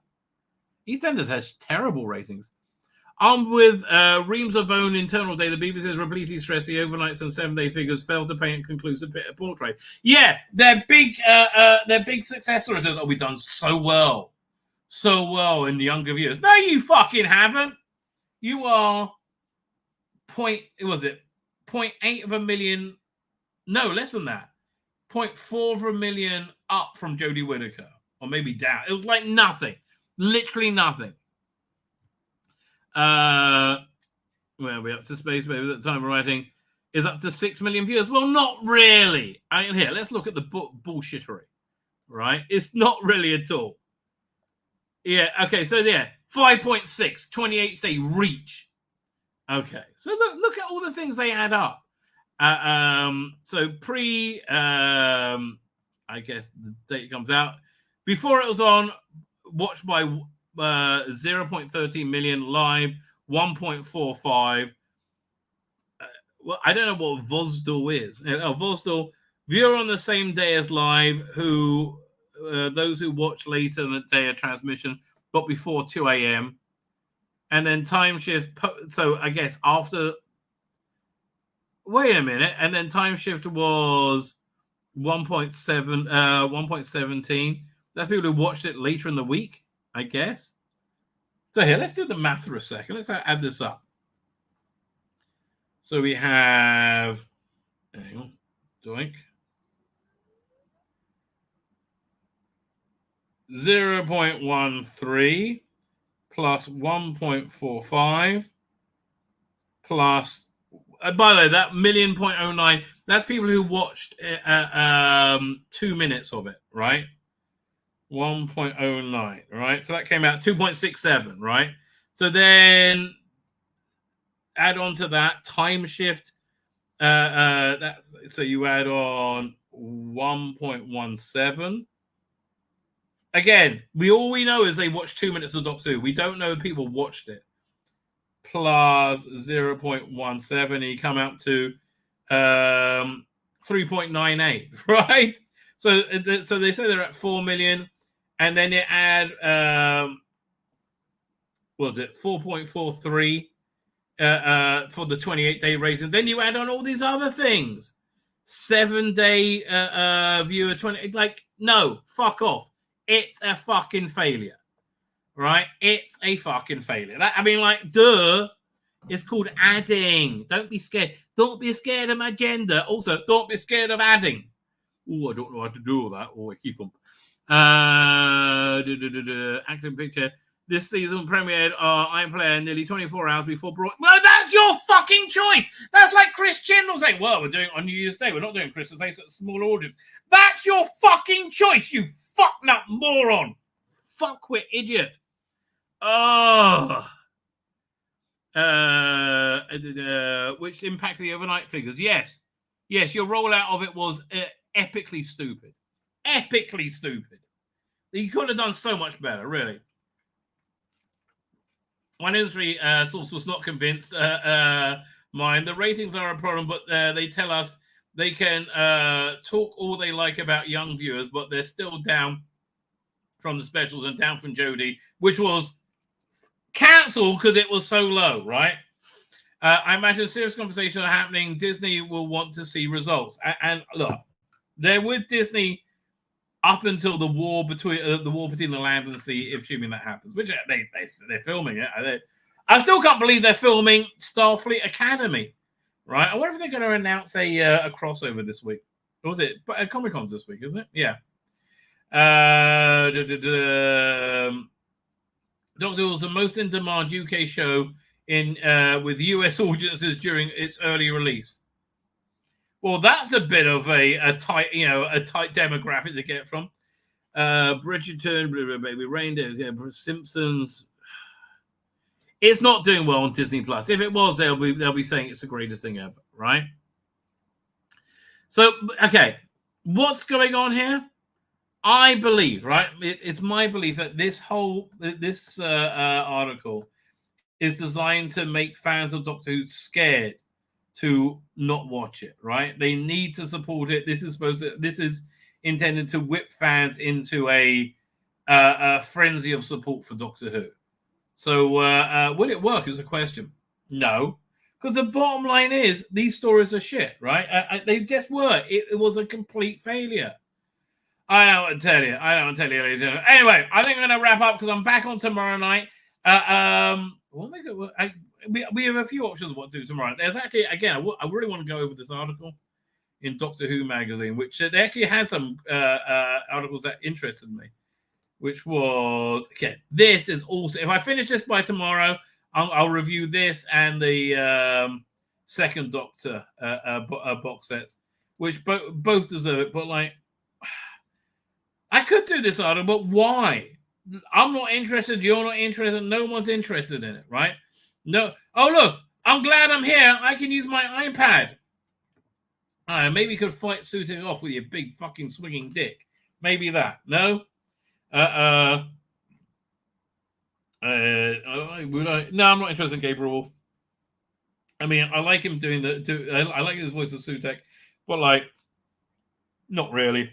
EastEnders has terrible ratings. Armed with reams of own internal data, the BBC has repeatedly stressed the overnights and 7-day figures failed to paint a conclusive portrait. Yeah, their big success stories is, we've done so well in the younger viewers. No, you fucking haven't. You are 0.8 of a million? No, less than that. 0.4 of a million up from Jodie Whittaker, or maybe down. It was like nothing, literally nothing. Where are we up to? Space Baby at the time of writing is up to 6 million viewers. Well, not really. I mean, here, let's look at the bullshittery. right? It's not really at all. Yeah, okay, so 5.6, 28th day reach. Okay, so look at all the things they add up. So I guess the date comes out. Before it was on, watched by 0.13 million, live 1.45. Well, I don't know what Vozdal is. Vozdal, viewer on the same day as live, who those who watch later in the day of transmission, but before 2 a.m. And then time shift. So I guess after. Wait a minute. And then time shift was 1.17. That's people who watched it later in the week, I guess. So here, let's do the math for a second. Let's add this up. So we have, hang on, doink, 0.13 plus 1.45 plus, by the way, that 1,000,000.09, that's people who watched 2 minutes of it, right? 1.09, right? So that came out 2.67, right? So then add on to that time shift. That's so you add on 1.17. Again, all we know is they watched 2 minutes of Doctor Who. We don't know if people watched it. Plus 0.17, you come out to 3.98, right? So they say they're at 4 million, and then you add was it 4.43 for the 28-day rating. Then you add on all these other things. 7-day viewer 20. Like, no, fuck off. It's a fucking failure, right? It's a fucking failure. Duh. It's called adding. Don't be scared. Don't be scared of my gender. Also, don't be scared of adding. Oh, I don't know how to do all that. Oh, I keep them. Acting picture. This season premiered Iron Player nearly 24 hours before broad. Well, that's your fucking choice. That's like Chris Chibnall saying, well, we're doing it on New Year's Day. We're not doing Christmas Day, so it's a smaller audience. That's your fucking choice, you fucked up moron. Fuckwit idiot. Oh. Which impacted the overnight figures. Yes, your rollout of it was epically stupid. Epically stupid. You could have done so much better, really. One industry source was not convinced. Mine. The ratings are a problem, but they tell us they can talk all they like about young viewers, but they're still down from the specials and down from Jodie, which was cancelled because it was so low, right? I imagine serious conversations are happening. Disney will want to see results. And look, they're with Disney up until the war between the land and the sea, assuming that happens, which they're filming it. I still can't believe they're filming Starfleet Academy, right? I wonder if they're going to announce a crossover this week. Or was it Comic-Con's this week, isn't it? Yeah. Doctor Who was the most in-demand UK show with US audiences during its early release. Well, that's a bit of a tight demographic to get from. Bridgerton, Baby Reindeer, Simpsons. It's not doing well on Disney Plus. If it was, they'll be saying it's the greatest thing ever, right? So, okay, what's going on here? I believe, right? It's my belief that this article is designed to make fans of Doctor Who scared to not watch it, right? They need to support it. This is intended to whip fans into a frenzy of support for Doctor Who. So will it work is a question. No, because the bottom line is these stories are shit, right? They just were. It was a complete failure. I don't want to tell you, ladies and gentlemen. Anyway, I think I'm going to wrap up because I'm back on tomorrow night. We have a few options of what to do tomorrow. There's actually, again, I really want to go over this article in Doctor Who magazine, which they actually had some articles that interested me, which was, okay, this is also, if I finish this by tomorrow, I'll review this and the second Doctor box sets, which both deserve it, but like, I could do this article, but why? I'm not interested. You're not interested. No one's interested in it, right? No. Oh, look, I'm glad I'm here. I can use my iPad. All right, maybe you could fight suiting off with your big fucking swinging dick. Maybe that. No? No, I'm not interested in Gabriel Wolf. I mean, I like him doing I like his voice of Sutek, but like, not really.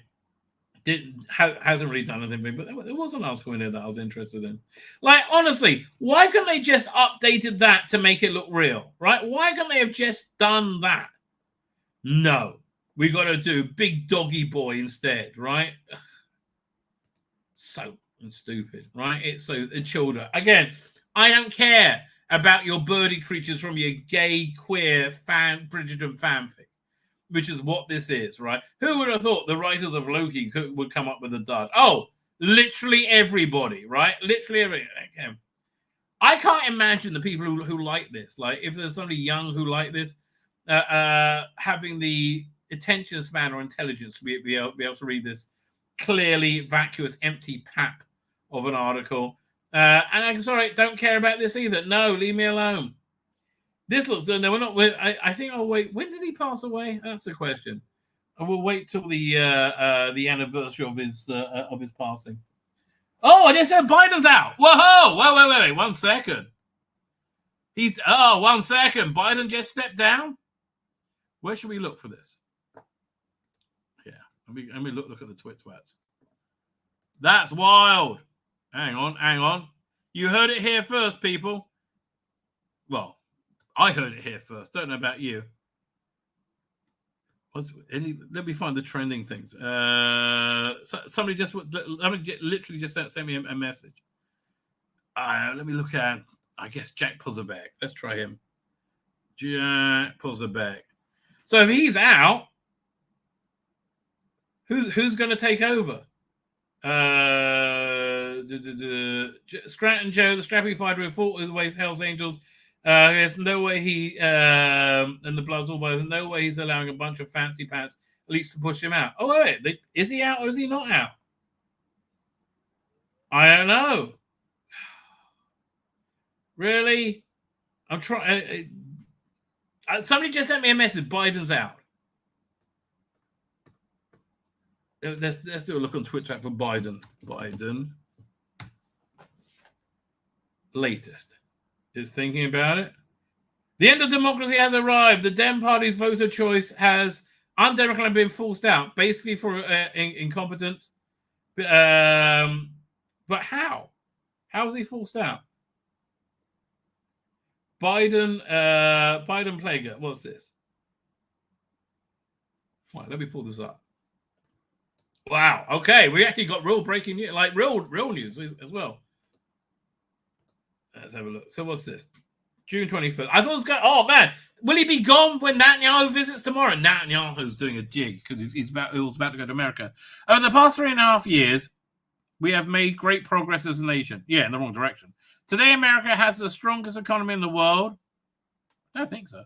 Hasn't really done anything, but there was an article in there that I was interested in. Like, honestly, why couldn't they just updated that to make it look real, right? Why couldn't they have just done that? No, we got to do Big Doggy Boy instead, right? So stupid, right? It's so children. Again, I don't care about your birdie creatures from your gay, queer Bridgerton fanfic, which is what this is, right? Who would have thought the writers of Loki would come up with a dud? Oh, literally everybody, right? Literally everybody. Okay. I can't imagine the people who like this. Like, if there's somebody young who like this, having the attention span or intelligence to be able to read this clearly vacuous, empty pap of an article. And I'm sorry, don't care about this either. No, leave me alone. This looks good. No, we're not. I think I'll wait. When did he pass away? That's the question. I will wait till the anniversary of his passing. Oh, I just said Biden's out. Whoa! Wait! 1 second. 1 second. Biden just stepped down. Where should we look for this? Yeah, let me look at the twats. That's wild. Hang on. You heard it here first, people. Well, I heard it here first. Don't know about you. Let me find the trending things. Somebody literally just sent me a message. Let me look at, I guess, Jack Puzzleback. Let's try him. Jack Puzzleback. So if he's out, who's going to take over? Scranton Joe, the strappy fighter who fought with the Hell's Angels. There's no way and the Bloods all both. No way he's allowing a bunch of fancy pants at least to push him out. Oh wait, is he out or is he not out? I don't know. Really? I'm trying. Somebody just sent me a message. Biden's out. Let's do a look on Twitter for Biden. Biden. Latest. Is thinking about it. The end of democracy has arrived. The Dem Party's voter choice has undemocratically been forced out, basically for incompetence. But how? How is he forced out? Biden Plager. What's this? Right, let me pull this up. Wow. Okay, we actually got real breaking news, like real news as well. Let's have a look. So what's this? June 21st. I thought it was going. Oh man, will he be gone when Netanyahu visits tomorrow? Netanyahu's doing a jig because he was about to go to America. Over the past 3.5 years, we have made great progress as a nation. Yeah, in the wrong direction. Today, America has the strongest economy in the world. I don't think so.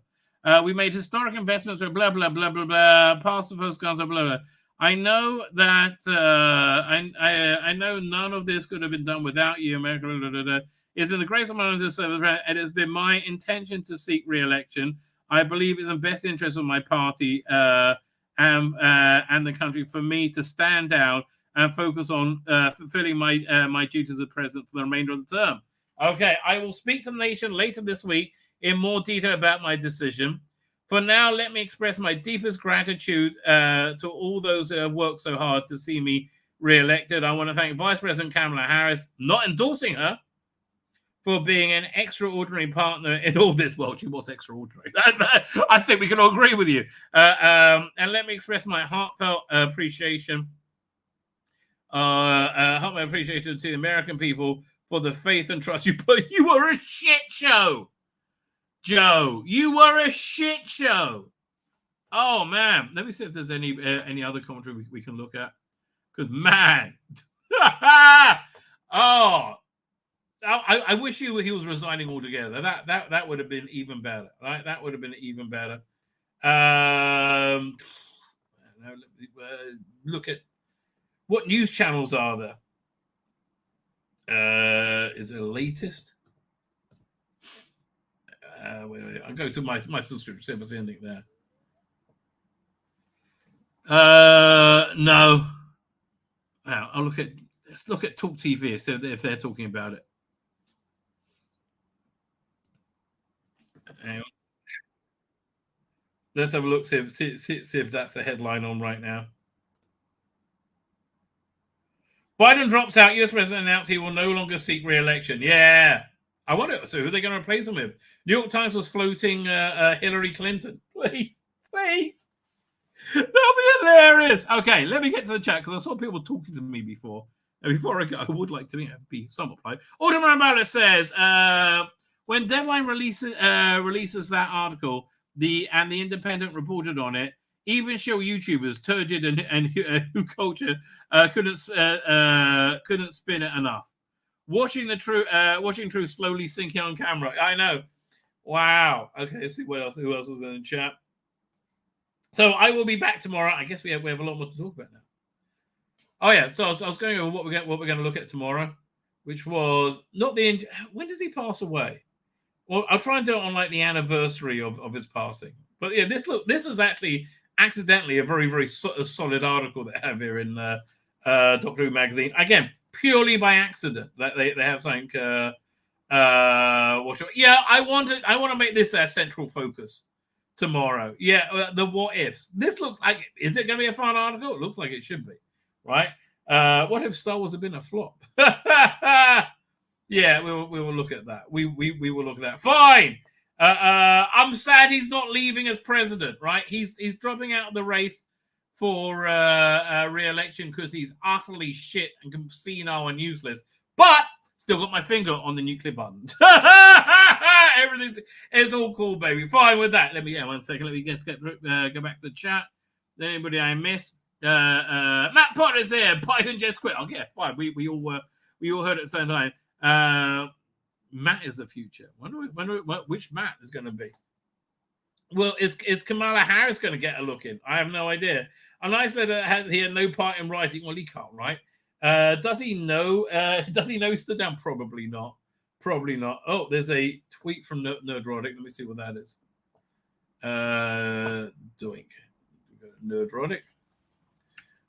We made historic investments. Blah blah blah blah blah. Passed the first guns. Blah blah. I know that. I know none of this could have been done without you, America. Blah, blah, blah. It's been the greatest honor to serve, and it has been my intention to seek re-election. I believe it's in the best interest of my party and the country for me to stand down and focus on fulfilling my duties as president for the remainder of the term. Okay, I will speak to the nation later this week in more detail about my decision. For now, let me express my deepest gratitude to all those who have worked so hard to see me re-elected. I want to thank Vice President Kamala Harris, not endorsing her, for being an extraordinary partner in all this. Well, she was extraordinary. I think we can all agree with you. And let me express my heartfelt appreciation. Heartfelt appreciation to the American people for the faith and trust you put. You were a shit show, Joe. You were a shit show. Oh man, let me see if there's any other commentary we can look at. Because man, oh. I wish he was resigning altogether. That would have been even better, right? That would have been even better. Look at What news channels are there? Is it the latest? Wait. I'll go to my subscription, see if there's anything there. No. Now, let's look at Talk TV if they're talking about it. Hang on. Let's have a look, see if that's the headline on right now. Biden drops out. U.S. President announced he will no longer seek re-election. Yeah. I wonder, so who are they going to replace him with? New York Times was floating Hillary Clinton. Please. That'll be hilarious. Okay, let me get to the chat because I saw people talking to me before. And before I go, I would like to be somewhat polite. Alderman Ballot says, when Deadline releases that article, the Independent reported on it, even show YouTubers, Turgid and Who Culture couldn't spin it enough. Watching truth slowly sinking on camera. I know. Wow. Okay, let's see who else was in the chat. So I will be back tomorrow. I guess we have a lot more to talk about now. Oh yeah, so I was going over what we're going to look at tomorrow, which was not the when did he pass away? Well, I'll try and do it on like the anniversary of his passing. But yeah, this is actually accidentally a very, very solid article that I have here in Doctor Who magazine. Again, purely by accident that they have something. Yeah, I want to make this our central focus tomorrow. Yeah, the what ifs. This looks like, is it going to be a fun article? It looks like it should be, right? What if Star Wars had been a flop? Yeah, we will look at that. We will look at that. Fine. I'm sad he's not leaving as president, right? He's dropping out of the race for re-election because he's utterly shit and senile and useless. But still got my finger on the nuclear button. It's all cool, baby. Fine with that. Let me 1 second. Let me go back to the chat. Anybody I missed? Matt Potter's here. Biden just quit. Okay, fine. We all heard it at the same time. Matt is the future. Wonder which Matt is going to be. Well, is Kamala Harris going to get a look in? I have no idea. And I said he had no part in writing. Well, he can't write. Does he know? Does he know stood down? Probably not. Probably not. Oh, there's a tweet from Nerdrotic. Let me see what that is. Doink. Nerdrotic.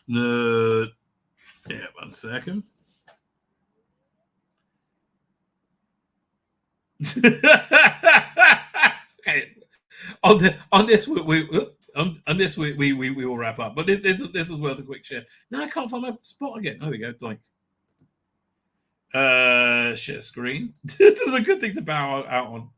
Nerd. Yeah, 1 second. Okay. On this we will wrap up. But this is worth a quick share. No, I can't find my spot again. There we go. Doink. Share screen. This is a good thing to bow out on.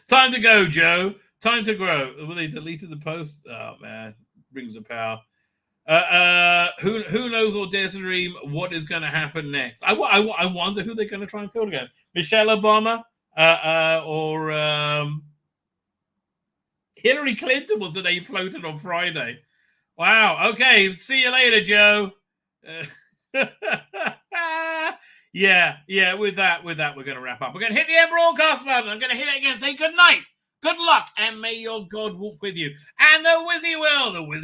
Time to go, Joe. Time to grow. Well, they deleted the post. Oh man, rings of power. Who knows or dares to dream what is going to happen next? I wonder who they're going to try and fill again. Michelle Obama or Hillary Clinton was the name floated on Friday. Wow. Okay. See you later, Joe. Yeah. With that, we're going to wrap up. We're going to hit the end broadcast button. I'm going to hit it again. Say good night, good luck, and may your God walk with you. And the Wizzy will. The Wizzy.